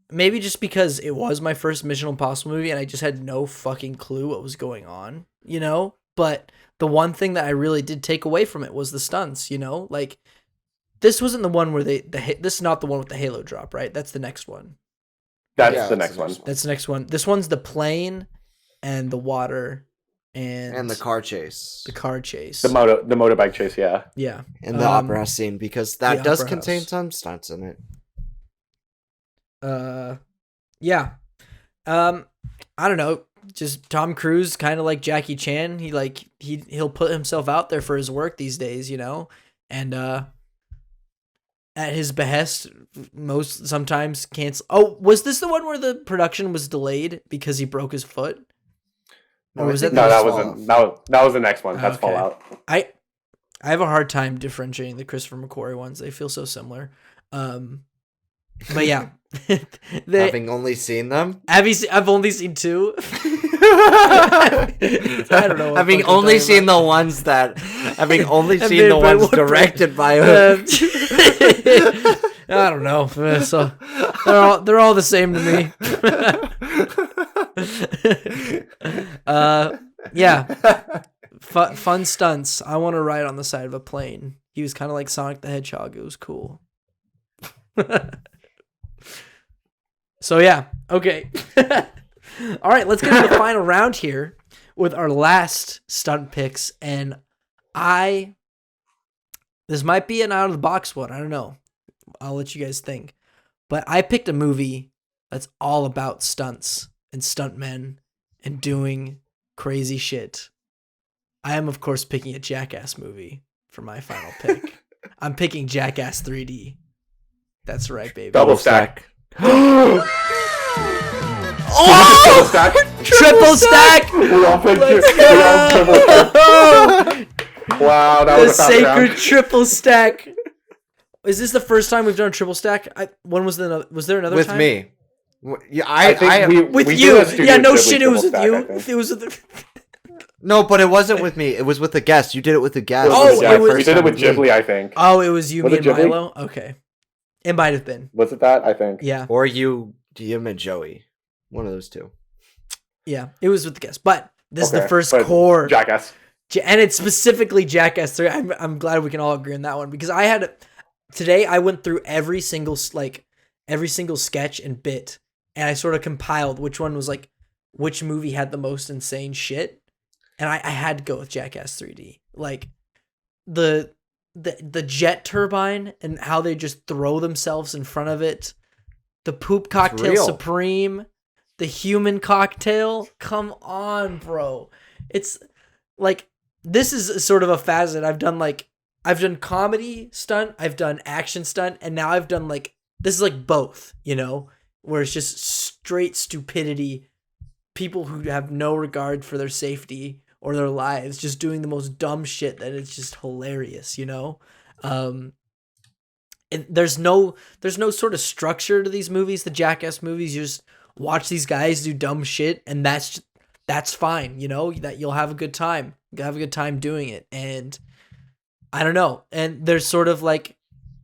[SPEAKER 1] Maybe just because it was my first Mission Impossible movie and I just had no fucking clue what was going on, you know? But the one thing that I really did take away from it was the stunts, you know? Like, this wasn't the one where this is not the one with the Halo drop, right? That's the next one.
[SPEAKER 3] That's the next one.
[SPEAKER 1] That's the next one. This one's the plane and the water and
[SPEAKER 2] the car chase.
[SPEAKER 1] The car chase.
[SPEAKER 3] The motorbike chase, yeah.
[SPEAKER 1] Yeah.
[SPEAKER 2] And the opera house scene, because that does contain some stunts in it.
[SPEAKER 1] Yeah. I don't know. Just Tom Cruise, kind of like Jackie Chan. He'll put himself out there for his work these days, you know? And, at his behest, sometimes cancel. Oh, was this the one where the production was delayed because he broke his foot? Or was that
[SPEAKER 3] that was the next one. That's Fallout.
[SPEAKER 1] I have a hard time differentiating the Christopher McQuarrie ones. They feel so similar. But yeah,
[SPEAKER 2] having only seen them,
[SPEAKER 1] I've only seen two. I don't know.
[SPEAKER 2] Having only seen the ones directed by.
[SPEAKER 1] I don't know. So they're all the same to me. Yeah. Fun stunts. I want to ride on the side of a plane. He was kind of like Sonic the Hedgehog. It was cool. So yeah, okay. All right, let's get to the final round here with our last stunt picks, and this might be an out of the box one. I don't know. I'll let you guys think. But I picked a movie that's all about stunts and stuntmen and doing crazy shit. I am, of course, picking a Jackass movie for my final pick. I'm picking Jackass 3D. That's right, baby.
[SPEAKER 3] Double stack.
[SPEAKER 1] Oh!
[SPEAKER 3] Double stack.
[SPEAKER 1] Triple stack!
[SPEAKER 3] We all picked
[SPEAKER 1] Let's
[SPEAKER 3] we all triple stack.
[SPEAKER 1] go!
[SPEAKER 3] Wow, that
[SPEAKER 1] The
[SPEAKER 3] was a fast
[SPEAKER 1] sacred
[SPEAKER 3] round.
[SPEAKER 1] triple stack. Is this the first time we've done a triple stack? When was was there another
[SPEAKER 2] With
[SPEAKER 1] time?
[SPEAKER 2] me. Yeah,
[SPEAKER 3] I think we
[SPEAKER 1] With
[SPEAKER 3] do
[SPEAKER 1] you.
[SPEAKER 3] a Studio
[SPEAKER 1] Yeah, no
[SPEAKER 3] Ghibli
[SPEAKER 1] shit, it was with
[SPEAKER 3] triple
[SPEAKER 1] you.
[SPEAKER 3] stack, I think.
[SPEAKER 1] It was with
[SPEAKER 2] No, but it wasn't with me. It was with the guest. You did it with the guest.
[SPEAKER 1] Oh,
[SPEAKER 3] It was
[SPEAKER 1] it
[SPEAKER 3] Jack.
[SPEAKER 1] was-
[SPEAKER 3] We did it with Ghibli, I think.
[SPEAKER 1] Oh, it was you,
[SPEAKER 3] Was
[SPEAKER 1] me,
[SPEAKER 3] it
[SPEAKER 1] and
[SPEAKER 3] Ghibli?
[SPEAKER 1] Milo? Okay. It might have been.
[SPEAKER 3] Was it that? I think.
[SPEAKER 1] Yeah.
[SPEAKER 2] Or you, Diem and Joey. One of those two.
[SPEAKER 1] Yeah. It was with the guest. But this is the
[SPEAKER 3] Okay,
[SPEAKER 1] first
[SPEAKER 3] but
[SPEAKER 1] core.
[SPEAKER 3] Jackass.
[SPEAKER 1] And it's specifically Jackass 3. I'm glad we can all agree on that one because today I went through every single sketch and bit, and I sort of compiled which one was like which movie had the most insane shit, and I had to go with Jackass 3D. Like the jet turbine and how they just throw themselves in front of it, the poop cocktail
[SPEAKER 2] real.
[SPEAKER 1] supreme, the human cocktail. Come on, bro. It's like this is sort of a facet. I've done comedy stunt, I've done action stunt, and now I've done this is like both, where it's just straight stupidity, people who have no regard for their safety or their lives, just doing the most dumb shit that it's just hilarious, And there's no sort of structure to these movies, the Jackass movies. You just watch these guys do dumb shit, and that's fine, that you'll have a good time. You'll have a good time doing it. And I don't know. And there's sort of like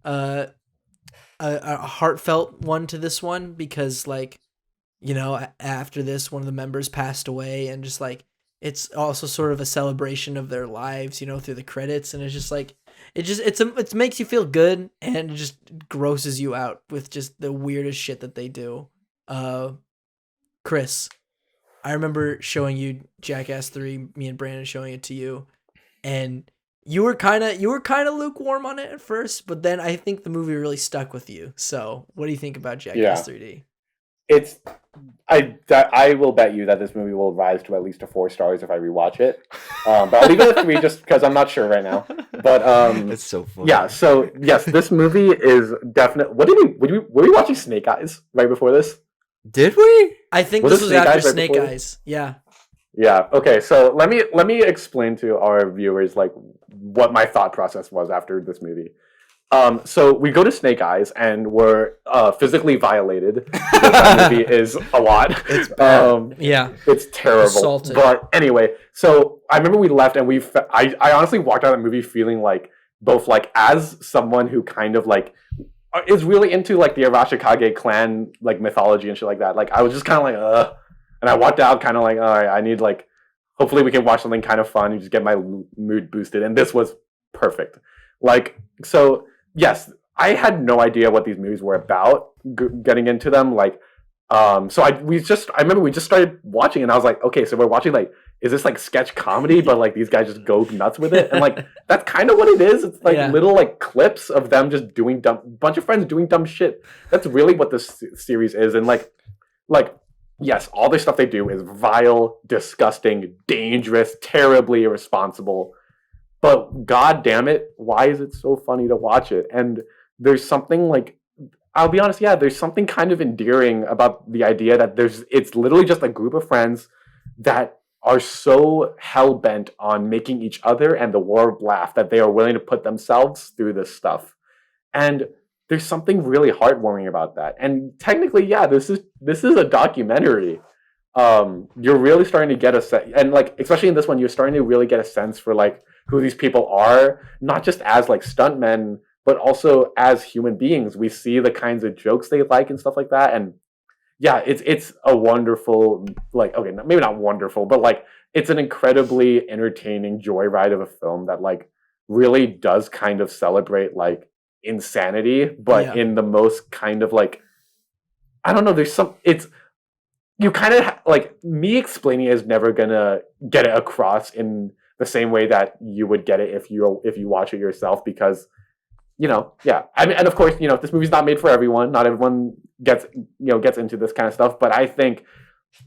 [SPEAKER 1] a heartfelt one to this one because after this, one of the members passed away, and just it's also sort of a celebration of their lives, through the credits. And it's just it makes you feel good, and it just grosses you out with just the weirdest shit that they do. Chris, I remember showing you Jackass 3, me and Brandon showing it to you, and you were kind of lukewarm on it at first, but then I think the movie really stuck with you. So, what do you think about Jackass 3D?
[SPEAKER 3] I will bet you that this movie will rise to at least a 4 stars if I rewatch it. But I'll leave it at 3 just because I'm not sure right now. But
[SPEAKER 2] It's so funny.
[SPEAKER 3] yeah. So yes, this movie is definitely. Were we watching Snake Eyes right before this?
[SPEAKER 2] Did we?
[SPEAKER 1] I think
[SPEAKER 3] Was
[SPEAKER 1] this
[SPEAKER 3] it
[SPEAKER 1] was
[SPEAKER 3] Snake
[SPEAKER 1] after
[SPEAKER 3] Eyes right
[SPEAKER 1] Snake
[SPEAKER 3] before?
[SPEAKER 1] Eyes. Yeah.
[SPEAKER 3] Yeah. Okay. So let me explain to our viewers what my thought process was after this movie. So we go to Snake Eyes and we're physically violated. Because that movie is a lot.
[SPEAKER 2] It's bad.
[SPEAKER 1] Yeah.
[SPEAKER 3] It's terrible.
[SPEAKER 1] Assaulted.
[SPEAKER 3] But anyway, so I remember we left and I honestly walked out of the movie feeling both as someone who kind of is really into the Arashikage clan mythology and shit like that. I was just kind of ugh. And I walked out kind of all right, I need hopefully we can watch something kind of fun and just get my mood boosted. And this was perfect. So yes, I had no idea what these movies were about getting into them. So I remember we just started watching and I was okay, so we're watching is this sketch comedy, but these guys just go nuts with it? And that's kind of what it is. It's
[SPEAKER 1] Yeah.
[SPEAKER 3] little clips of them just doing bunch of friends doing dumb shit. That's really what this series is. And yes, all the stuff they do is vile, disgusting, dangerous, terribly irresponsible. But god damn it, why is it so funny to watch it? And there's something I'll be honest, yeah, there's something kind of endearing about the idea that it's literally just a group of friends that are so hell-bent on making each other and the world laugh that they are willing to put themselves through this stuff. And there's something really heartwarming about that. And technically, yeah, this is a documentary. You're really starting to get a sense, and especially in this one, you're starting to really get a sense for who these people are, not just as stuntmen, but also as human beings. We see the kinds of jokes they like and stuff like that. And yeah, it's a wonderful, okay, maybe not wonderful, but it's an incredibly entertaining joyride of a film that really does kind of celebrate insanity, but
[SPEAKER 1] Yeah.
[SPEAKER 3] in the most kind of I don't know, you kind of me explaining it is never gonna get it across in the same way that you would get it if you watch it yourself, because yeah, I mean, and of course, this movie's not made for everyone. Not everyone gets into this kind of stuff. But I think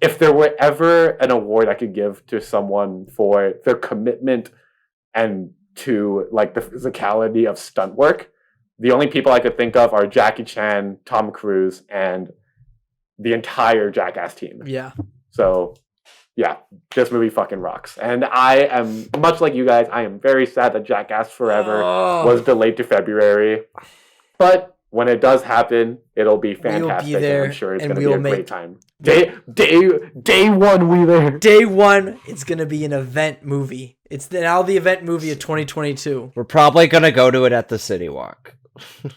[SPEAKER 3] if there were ever an award I could give to someone for their commitment and to like the physicality of stunt work, the only people I could think of are Jackie Chan, Tom Cruise, and the entire Jackass team.
[SPEAKER 1] Yeah.
[SPEAKER 3] So yeah, this movie fucking rocks. And I am, much like you guys, I am very sad that Jackass Forever was delayed to February. But when it does happen, it'll be fantastic.
[SPEAKER 1] We'll be there,
[SPEAKER 3] and I'm sure it's
[SPEAKER 1] and
[SPEAKER 3] going to be a
[SPEAKER 1] we'll
[SPEAKER 3] great time. Day one, we there.
[SPEAKER 1] Day one, it's going to be an event movie. It's now the event movie of 2022.
[SPEAKER 2] We're probably gonna go to it at the City Walk.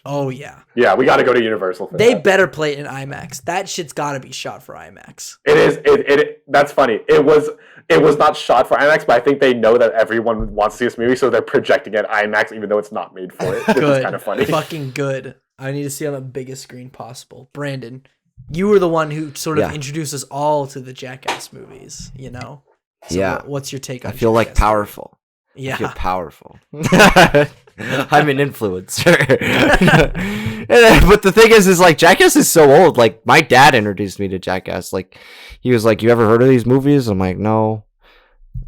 [SPEAKER 1] Oh, yeah.
[SPEAKER 3] Yeah, we got to go to Universal for
[SPEAKER 1] They
[SPEAKER 3] that.
[SPEAKER 1] better play it in IMAX. That shit's got to be shot for IMAX.
[SPEAKER 3] It is. That's funny. It was not shot for IMAX, but I think they know that everyone wants to see this movie, so they're projecting it IMAX, even though it's not made for it. Which
[SPEAKER 1] Good.
[SPEAKER 3] is kind of funny.
[SPEAKER 1] Fucking good. I need to see it on the biggest screen possible. Brandon, you were the one who sort of introduced us all to the Jackass movies, you know? So
[SPEAKER 2] Yeah.
[SPEAKER 1] what's your take on
[SPEAKER 2] I feel like
[SPEAKER 1] Jackass?
[SPEAKER 2] powerful.
[SPEAKER 1] Yeah.
[SPEAKER 2] I feel powerful. I'm an influencer. But the thing is like Jackass is so old. Like my dad introduced me to Jackass. Like he was like, "You ever heard of these movies?" I'm like, "No.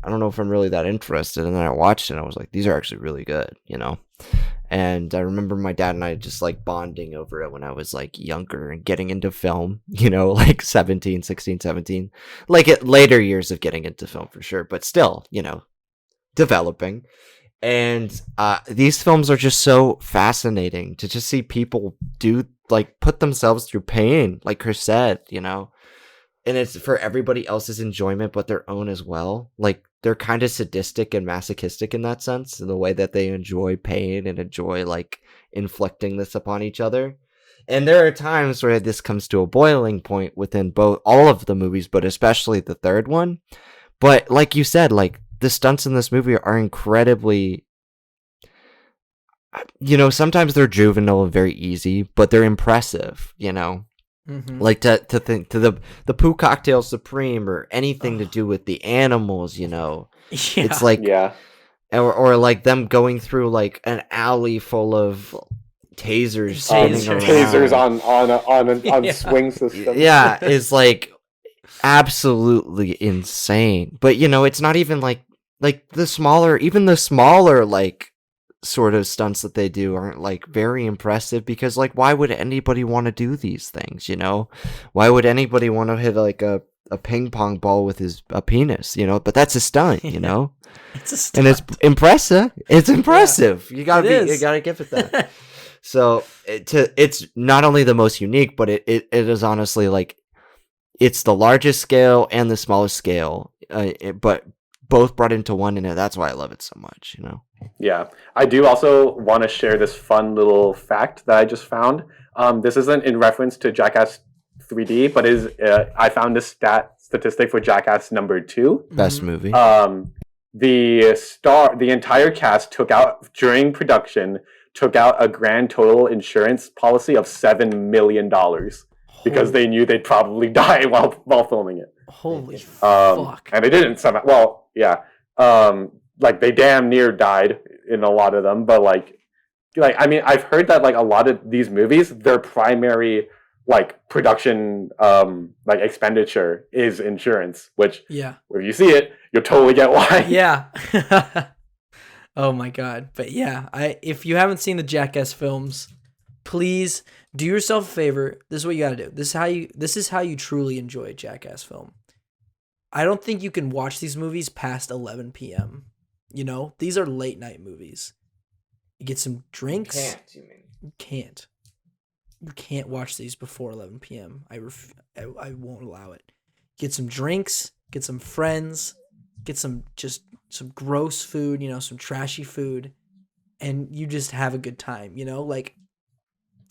[SPEAKER 2] I don't know if I'm really that interested." And then I watched it and I was like, "These are actually really good," you know? And I remember my dad and I just like bonding over it when I was like younger and getting into film, you know, like 16, 17, like at later years of getting into film for sure, but still, you know, developing. And these films are just so fascinating to just see people do like put themselves through pain, like Chris said, you know, and it's for everybody else's enjoyment, but their own as well. Like they're kind of sadistic and masochistic in that sense, in the way that they enjoy pain and enjoy like inflicting this upon each other. And there are times where this comes to a boiling point within all of the movies, but especially the third one. But like you said, like the stunts in this movie are incredibly, you know, sometimes they're juvenile and very easy, but they're impressive, you know.
[SPEAKER 1] Mm-hmm.
[SPEAKER 2] Like to think to the Poo Cocktail Supreme or anything to do with the animals, you know.
[SPEAKER 1] Yeah.
[SPEAKER 2] It's like
[SPEAKER 3] Yeah.
[SPEAKER 2] or like them going through like an alley full of tasers spinning around.
[SPEAKER 3] Tasers on
[SPEAKER 1] Yeah.
[SPEAKER 3] swing systems.
[SPEAKER 2] Yeah, is like absolutely insane. But you know, it's not even like the smaller like sort of stunts that they do aren't like very impressive, because like why would anybody want to do these things, you know? Why would anybody want to hit like a ping pong ball with a penis, you know? But that's a stunt, you know?
[SPEAKER 1] It's a stunt.
[SPEAKER 2] And it's impressive. It's impressive. You gotta
[SPEAKER 1] It is.
[SPEAKER 2] you gotta give it that. So it's not only the most unique, but it is honestly like it's the largest scale and the smallest scale, but both brought into one, and that's why I love it so much, you know.
[SPEAKER 3] Yeah, I do also want to share this fun little fact that I just found. This isn't in reference to Jackass 3D, but I found this statistic for Jackass number 2.
[SPEAKER 2] Best movie.
[SPEAKER 3] The entire cast during production took out a grand total insurance policy of $7 million because they knew they'd probably die while filming it.
[SPEAKER 1] Holy fuck.
[SPEAKER 3] And they didn't somehow. Well, yeah. Like they damn near died in a lot of them, but like I mean, I've heard that like a lot of these movies, their primary like production like expenditure is insurance, which
[SPEAKER 1] Yeah.
[SPEAKER 3] if you see it, you'll totally get why.
[SPEAKER 1] Yeah. Oh my god. But yeah, if you haven't seen the Jackass films, please do yourself a favor. This is what you gotta do. This is how you truly enjoy a Jackass film. I don't think you can watch these movies past 11 p.m. You know, these are late night movies. You get some drinks.
[SPEAKER 2] You mean?
[SPEAKER 1] You can't. You can't watch these before 11 p.m. I won't allow it. Get some drinks, get some friends, get some gross food, you know, some trashy food, and you just have a good time, you know? Like,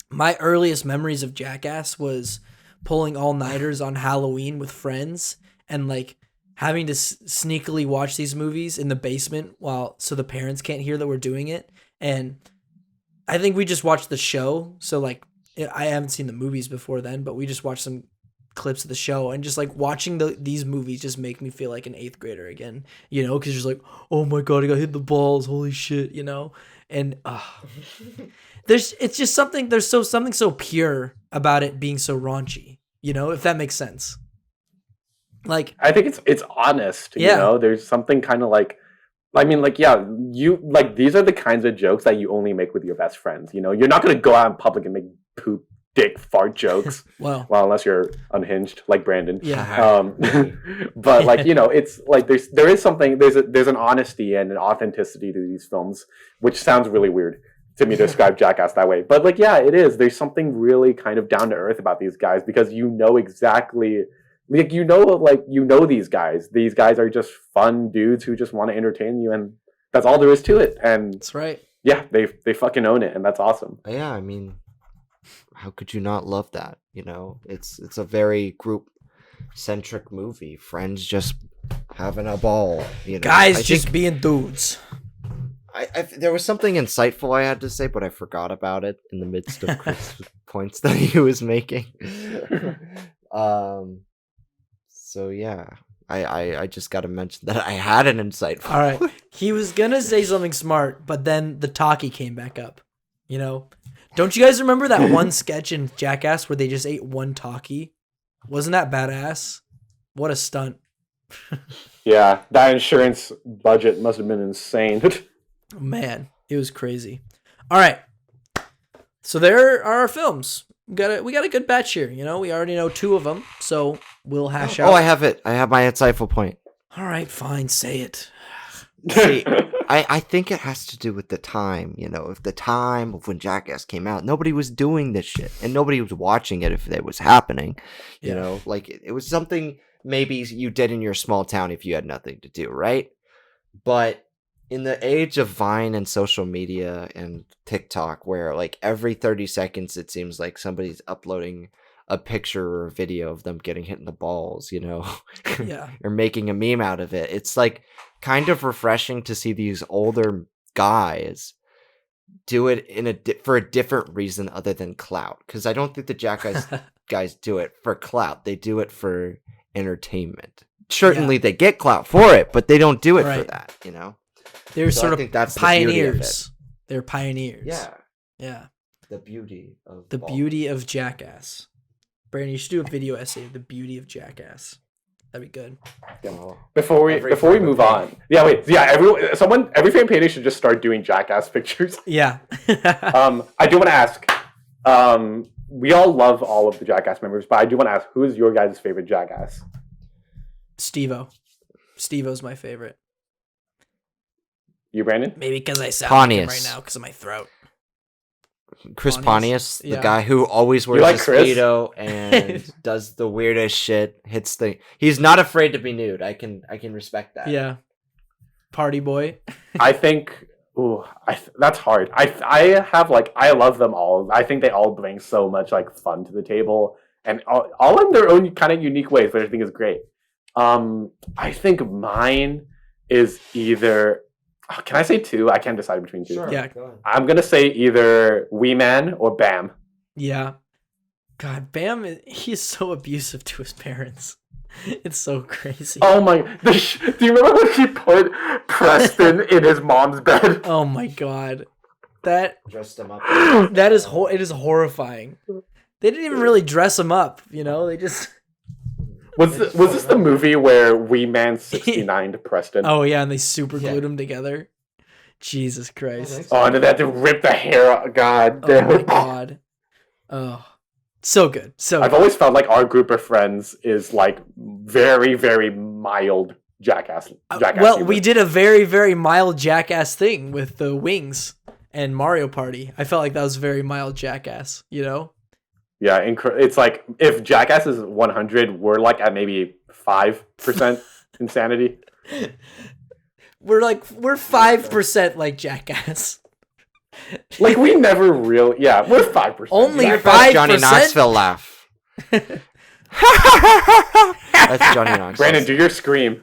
[SPEAKER 1] my earliest memories of Jackass was pulling all-nighters on Halloween with friends and, like, having to sneakily watch these movies in the basement so the parents can't hear that we're doing it. And I think we just watched the show, so, like, I haven't seen the movies before then, but we just watched some clips of the show, and just like watching these movies just make me feel like an 8th grader again, you know, because you're just like, oh my god, I got hit in the balls, holy shit, you know. And there's something so pure about it being so raunchy, you know, if that makes sense. Like,
[SPEAKER 3] I think it's honest, you know. There's something kind of like I mean, like, yeah, you like these are the kinds of jokes that you only make with your best friends. You know, you're not gonna go out in public and make poop, dick, fart jokes.
[SPEAKER 1] Well,
[SPEAKER 3] Well, unless you're unhinged, like Brandon.
[SPEAKER 1] yeah.
[SPEAKER 3] But like you know, it's like there is something there's an honesty and an authenticity to these films, which sounds really weird to me to describe Jackass that way. But like, yeah, it is. There's something really kind of down to earth about these guys because you know exactly. Like you know these guys. These guys are just fun dudes who just want to entertain you, and that's all there is to it. And
[SPEAKER 1] That's right.
[SPEAKER 3] yeah, they fucking own it, and that's awesome.
[SPEAKER 2] Yeah, I mean, how could you not love that? You know, it's a very group centric movie. Friends just having a ball. You know,
[SPEAKER 1] Guys
[SPEAKER 2] I
[SPEAKER 1] just
[SPEAKER 2] think
[SPEAKER 1] being dudes.
[SPEAKER 2] there was something insightful I had to say, but I forgot about it in the midst of Chris' points that he was making. So yeah, I just got to mention that I had an insightful.
[SPEAKER 1] All right. He was going to say something smart, but then the talkie came back up. You know? Don't you guys remember that one sketch in Jackass where they just ate one talkie? Wasn't that badass? What a stunt.
[SPEAKER 3] Yeah, that insurance budget must have been insane.
[SPEAKER 1] Man, it was crazy. All right. So there are our films. We got a good batch here, you know? We already know 2 of them, so we'll hash out.
[SPEAKER 2] Oh, I have it. I have my insightful point.
[SPEAKER 1] All right, fine, say it.
[SPEAKER 2] See, I think it has to do with the time, you know, if the time of when Jackass came out, nobody was doing this shit and nobody was watching it if it was happening, you
[SPEAKER 1] Yeah.
[SPEAKER 2] know, like it was something maybe you did in your small town if you had nothing to do, right? But in the age of Vine and social media and TikTok, where like every 30 seconds it seems like somebody's uploading a picture or a video of them getting hit in the balls, you know,
[SPEAKER 1] Yeah.
[SPEAKER 2] or making a meme out of it. It's like kind of refreshing to see these older guys do it for a different reason other than clout. Because I don't think the Jackass guys do it for clout. They do it for entertainment. Certainly they get clout for it, but they don't do it for
[SPEAKER 1] Right.
[SPEAKER 2] that, you know?
[SPEAKER 1] They're
[SPEAKER 2] So I
[SPEAKER 1] sort
[SPEAKER 2] think
[SPEAKER 1] of
[SPEAKER 2] that's the beauty of it.
[SPEAKER 1] pioneers. They're pioneers.
[SPEAKER 2] Yeah,
[SPEAKER 1] Yeah.
[SPEAKER 2] the beauty of
[SPEAKER 1] The
[SPEAKER 2] balls.
[SPEAKER 1] beauty of Jackass. Brandon, you should do a video essay of the beauty of Jackass. That'd be good.
[SPEAKER 2] Oh.
[SPEAKER 3] Before we
[SPEAKER 2] Every
[SPEAKER 3] before we
[SPEAKER 2] fan
[SPEAKER 3] move
[SPEAKER 2] page.
[SPEAKER 3] on, every fan page should just start doing Jackass pictures.
[SPEAKER 1] Yeah.
[SPEAKER 3] I do want to ask. We all love all of the Jackass members, but I do want to ask, who is your guys' favorite Jackass?
[SPEAKER 1] Steve-O. Steve-O's my favorite.
[SPEAKER 3] You, Brandon?
[SPEAKER 1] Maybe because I sound like him right
[SPEAKER 2] Pontius.
[SPEAKER 1] now because of my throat.
[SPEAKER 2] Chris
[SPEAKER 1] Pontius,
[SPEAKER 2] Pontius, the
[SPEAKER 1] yeah.
[SPEAKER 2] guy who always wears
[SPEAKER 3] like
[SPEAKER 2] a
[SPEAKER 3] Chris?
[SPEAKER 2] speedo and does the weirdest shit. He's not afraid to be nude. I can respect that.
[SPEAKER 1] Yeah. Party boy.
[SPEAKER 3] I think. Ooh, that's hard. I love them all. I think they all bring so much like fun to the table, and all in their own kind of unique ways, which I think is great. I think mine is either. Can I say 2? I can't decide between 2.
[SPEAKER 2] Sure.
[SPEAKER 1] Yeah.
[SPEAKER 2] Go ahead.
[SPEAKER 3] I'm gonna say either Wee Man or Bam.
[SPEAKER 1] Yeah. God, Bam, he's so abusive to his parents. It's so crazy.
[SPEAKER 3] Oh my! Do you remember when he put Preston in his mom's bed?
[SPEAKER 1] Oh my god. That
[SPEAKER 2] Dressed him up.
[SPEAKER 1] it is horrifying. They didn't even really dress him up, you know? They just
[SPEAKER 3] Was this the movie where Wee Man 69 to Preston?
[SPEAKER 1] Oh yeah, and they super
[SPEAKER 2] Yeah.
[SPEAKER 1] glued him together. Jesus Christ.
[SPEAKER 3] Oh, and then they had to rip the hair out. God
[SPEAKER 1] Oh
[SPEAKER 3] damn
[SPEAKER 1] my
[SPEAKER 3] it.
[SPEAKER 1] god. Oh. So good. So
[SPEAKER 3] I've
[SPEAKER 1] good.
[SPEAKER 3] always felt like our group of friends is like very, very mild Jackass.
[SPEAKER 1] Well,
[SPEAKER 3] humor.
[SPEAKER 1] we did a very, very mild Jackass thing with the wings and Mario Party. I felt like that was very mild Jackass, you know?
[SPEAKER 3] Yeah, it's like if Jackass is 100, we're like at maybe 5% insanity.
[SPEAKER 1] We're 5% like Jackass.
[SPEAKER 3] Like we never really, yeah, we're 5%.
[SPEAKER 1] Only
[SPEAKER 3] Yeah.
[SPEAKER 2] That's Johnny
[SPEAKER 1] 5%?
[SPEAKER 2] Knoxville laugh. That's Johnny Knoxville.
[SPEAKER 3] Brandon, do your scream.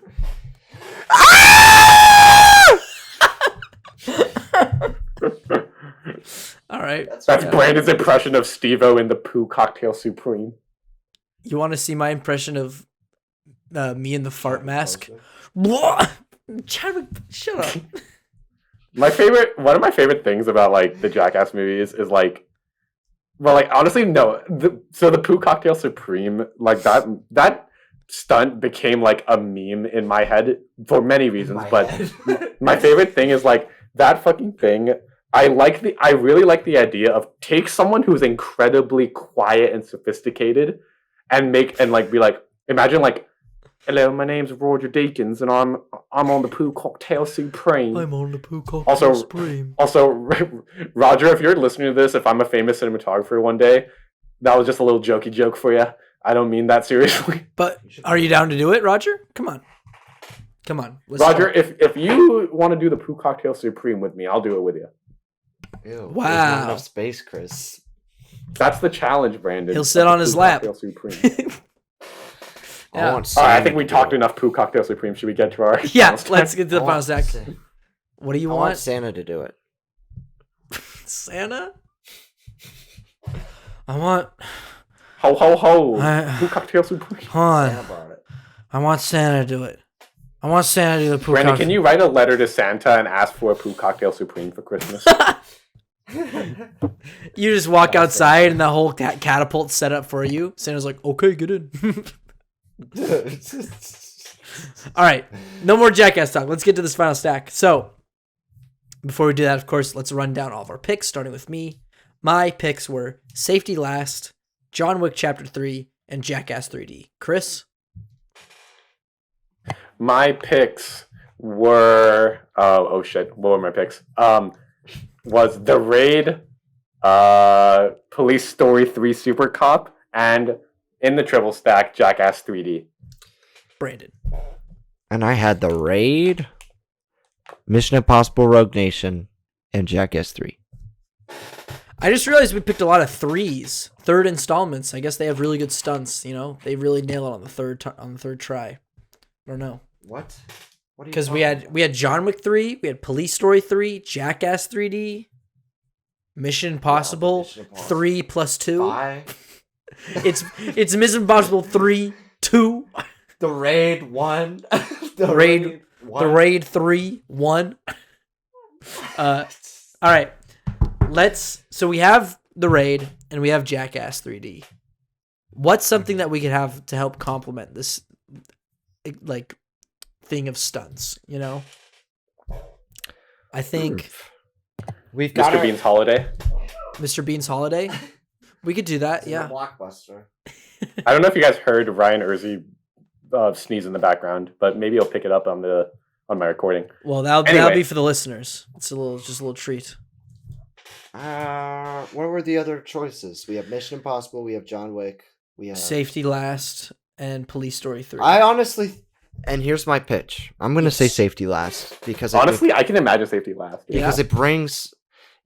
[SPEAKER 1] All right.
[SPEAKER 3] That's Brandon's impression of Steve-O in the Pooh Cocktail Supreme.
[SPEAKER 1] You want to see my impression of me in the fart mask? Blah! Chadwick, shut up.
[SPEAKER 3] One of my favorite things about like the Jackass movies is like, well, like honestly, no. So the Pooh Cocktail Supreme, like that stunt became like a meme in my head for many reasons.
[SPEAKER 2] My
[SPEAKER 3] But
[SPEAKER 2] head.
[SPEAKER 3] my favorite thing is like that fucking thing. I really like the idea of take someone who's incredibly quiet and sophisticated and be like, imagine like, hello, my name's Roger Deakins and I'm on the Pooh Cocktail Supreme.
[SPEAKER 1] on the Pooh Cocktail
[SPEAKER 3] Also-
[SPEAKER 1] Supreme.
[SPEAKER 3] Also, Roger, if you're listening to this, if I'm a famous cinematographer one day, that was just a little jokey joke for you. I don't mean that seriously.
[SPEAKER 1] But are you down to do it, Roger? Come on. Let's
[SPEAKER 3] Roger,
[SPEAKER 1] talk.
[SPEAKER 3] if you want to do the Pooh Cocktail Supreme with me, I'll do it with you.
[SPEAKER 2] Ew, there's
[SPEAKER 1] Wow.
[SPEAKER 2] not enough space, Chris.
[SPEAKER 3] That's the challenge, Brandon.
[SPEAKER 1] He'll sit
[SPEAKER 3] of the
[SPEAKER 1] on his
[SPEAKER 3] Pooh
[SPEAKER 1] lap.
[SPEAKER 3] Cocktail Supreme.
[SPEAKER 1] Yeah.
[SPEAKER 2] I want
[SPEAKER 3] All right, I
[SPEAKER 2] Santa
[SPEAKER 3] think we
[SPEAKER 2] to
[SPEAKER 3] talked
[SPEAKER 2] do it.
[SPEAKER 3] enough Pooh Cocktail Supreme. Should we get to our
[SPEAKER 1] Yeah,
[SPEAKER 3] final
[SPEAKER 1] let's
[SPEAKER 3] stack?
[SPEAKER 1] get to the
[SPEAKER 2] I
[SPEAKER 1] final
[SPEAKER 2] want
[SPEAKER 1] stack.
[SPEAKER 2] Sa-
[SPEAKER 1] What do you
[SPEAKER 2] I want
[SPEAKER 1] want?
[SPEAKER 2] Santa to do it.
[SPEAKER 1] Santa? I want.
[SPEAKER 3] Ho ho ho!
[SPEAKER 1] I-
[SPEAKER 3] Pooh Cocktail Supreme.
[SPEAKER 1] Hold
[SPEAKER 2] Santa
[SPEAKER 1] on.
[SPEAKER 2] brought it.
[SPEAKER 1] I want Santa to do it. I want Santa to do the Pooh
[SPEAKER 3] Brandon,
[SPEAKER 1] Cocktail.
[SPEAKER 3] can you write a letter to Santa and ask for a Pooh Cocktail Supreme for Christmas?
[SPEAKER 1] You just walk
[SPEAKER 2] Awesome.
[SPEAKER 1] outside and the whole catapult set up for you. Santa's like, okay, get in. All right, no more Jackass talk. Let's get to this final stack. So, before we do that, of course, let's run down all of our picks, starting with me. My picks were Safety Last, John Wick Chapter 3, and Jackass 3D. Chris?
[SPEAKER 3] My picks were oh shit, what were my picks? Was The Raid, Police Story 3 Super Cop, and in the triple stack, Jackass 3D.
[SPEAKER 1] Brandon.
[SPEAKER 2] And I had The Raid, Mission Impossible Rogue Nation, and Jackass 3.
[SPEAKER 1] I just realized we picked a lot of threes, third installments. I guess they have really good stunts. You know, they really nail it on the third try. I don't know,
[SPEAKER 2] What?
[SPEAKER 1] because we had John Wick 3, we had Police Story 3, Jackass 3D, Mission Impossible
[SPEAKER 2] Mission Impossible
[SPEAKER 1] 3 plus 2.
[SPEAKER 2] 5.
[SPEAKER 1] It's Mission Impossible 3 2,
[SPEAKER 2] The Raid 1. The
[SPEAKER 1] Raid-
[SPEAKER 2] 1.
[SPEAKER 1] The Raid 3 1. All right, so we have The Raid and we have Jackass 3D. What's something that we could have to help complement this, like, thing of stunts? You know, I think
[SPEAKER 2] We've got
[SPEAKER 3] Mr. Bean's Holiday.
[SPEAKER 1] Mr. Bean's Holiday. We could do that. Yeah.
[SPEAKER 2] Blockbuster.
[SPEAKER 3] I don't know if you guys heard Ryan Urzi sneeze in the background, but maybe he'll pick it up on my recording.
[SPEAKER 1] Well, that'll
[SPEAKER 3] Anyway.
[SPEAKER 1] be for the listeners. It's just a little treat.
[SPEAKER 2] What were the other choices? We have Mission Impossible. We have John Wick. We have
[SPEAKER 1] Safety Last and Police Story 3.
[SPEAKER 2] I honestly, and here's my pitch. I'm gonna say
[SPEAKER 1] Yes.
[SPEAKER 2] Safety Last because
[SPEAKER 3] Honestly, I can imagine Safety Last.
[SPEAKER 1] Yeah.
[SPEAKER 2] because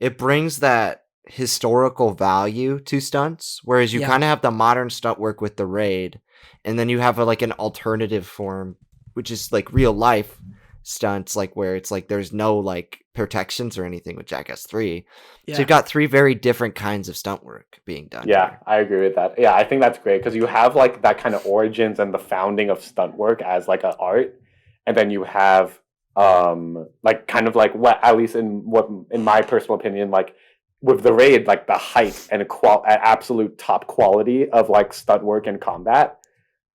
[SPEAKER 2] it brings that historical value to stunts, whereas you
[SPEAKER 1] Yeah.
[SPEAKER 2] kind of have the modern stunt work with The Raid, and then you have like an alternative form, which is like real life stunts, like where it's like there's no like protections or anything with Jackass 3.
[SPEAKER 1] Yeah.
[SPEAKER 2] So you've got three very different kinds of stunt work being done.
[SPEAKER 3] Yeah,
[SPEAKER 2] here.
[SPEAKER 3] I agree with that. Yeah, I think that's great because you have like that kind of origins and the founding of stunt work as like an art, and then you have like kind of like what, at least in my personal opinion, like with The Raid, like the height and absolute top quality of like stunt work and combat,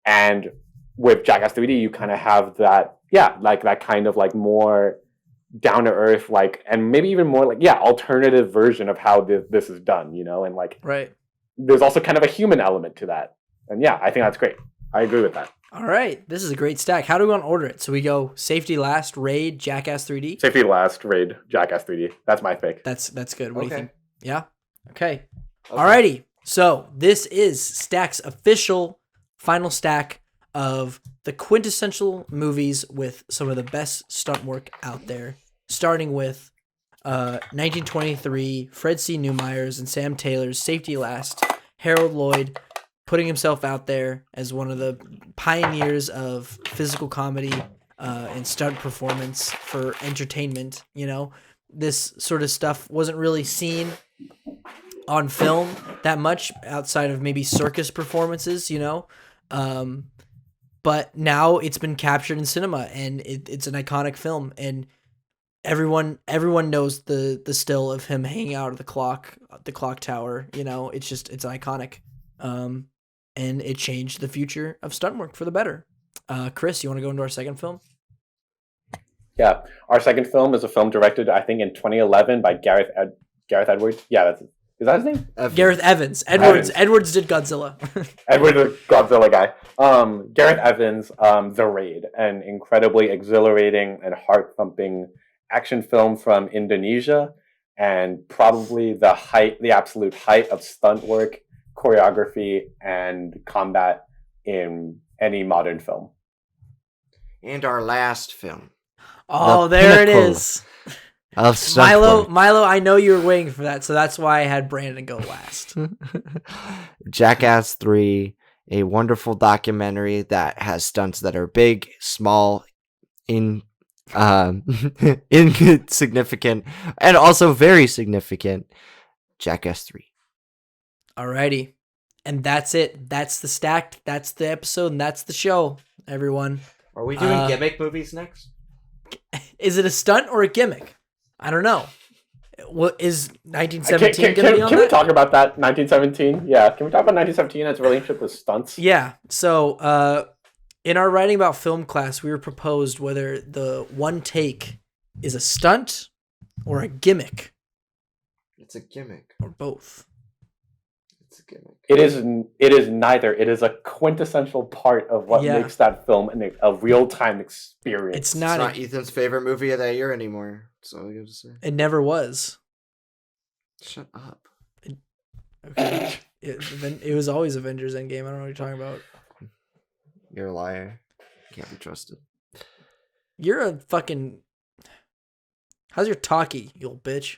[SPEAKER 3] and with Jackass 3D, you kind of have that, yeah, like that kind of like more down to earth, like, and maybe even more like, yeah, alternative version of how this is done, you know, and like
[SPEAKER 1] Right.
[SPEAKER 3] there's also kind of a human element to that. And yeah, I think that's great. I agree with that.
[SPEAKER 1] All right. This is a great stack. How do we want to order it? So we go Safety Last, Raid, Jackass 3D.
[SPEAKER 3] Safety Last, Raid, Jackass 3D. That's my pick.
[SPEAKER 1] That's good. What do you
[SPEAKER 2] Okay.
[SPEAKER 1] think? Yeah. Okay.
[SPEAKER 2] Okay.
[SPEAKER 1] Alrighty. So this is Stack's official final stack of the quintessential movies with some of the best stunt work out there. Starting with 1923, Fred C. Newmeyer's and Sam Taylor's Safety Last. Harold Lloyd putting himself out there as one of the pioneers of physical comedy and stunt performance for entertainment. You know, this sort of stuff wasn't really seen on film that much outside of maybe circus performances, you know. But now it's been captured in cinema and it's an iconic film, and everyone knows the still of him hanging out at the clock tower, you know. It's iconic. and it changed the future of stunt work for the better. Chris, you want to go into our second film?
[SPEAKER 3] Yeah, our second film is a film directed, I think, in 2011 by Gareth Edwards. Yeah, is that his name?
[SPEAKER 1] Gareth Evans. Edwards did Godzilla.
[SPEAKER 3] Edward, the Godzilla guy. Gareth Evans, The Raid, an incredibly exhilarating and heart-thumping action film from Indonesia, and probably the absolute height of stunt work, choreography, and combat in any modern film.
[SPEAKER 2] And our last film.
[SPEAKER 1] Oh, there it is.
[SPEAKER 2] Of stunt work.
[SPEAKER 1] Milo, I know you were waiting for that, so that's why I had Brandon go last.
[SPEAKER 2] Jackass 3, a wonderful documentary that has stunts that are big, small, insignificant, and also very significant. Jackass 3.
[SPEAKER 1] Alrighty. And that's it. That's the stacked. That's the episode, and that's the show, everyone.
[SPEAKER 2] Are we doing gimmick movies next?
[SPEAKER 1] Is it a stunt or a gimmick? I don't know. What is 1917 going to be on
[SPEAKER 3] Can
[SPEAKER 1] that?
[SPEAKER 3] we talk about that? 1917? Yeah, can we talk about 1917 and its relationship with stunts?
[SPEAKER 1] Yeah. So, in our writing about film class, we were proposed whether the one take is a stunt or a gimmick
[SPEAKER 2] It's a gimmick.
[SPEAKER 1] or both.
[SPEAKER 2] It's a gimmick.
[SPEAKER 3] It is neither. It is a quintessential part of what makes that film a real-time experience.
[SPEAKER 1] It's
[SPEAKER 2] It's
[SPEAKER 1] not.
[SPEAKER 2] not Ethan's favorite movie of that year anymore. That's all I have to say.
[SPEAKER 1] It never was.
[SPEAKER 2] Shut up.
[SPEAKER 1] Okay. It was always Avengers Endgame. I don't know what you're talking about.
[SPEAKER 2] You're a liar. Can't be trusted.
[SPEAKER 1] You're a fucking. How's your talkie, you old bitch?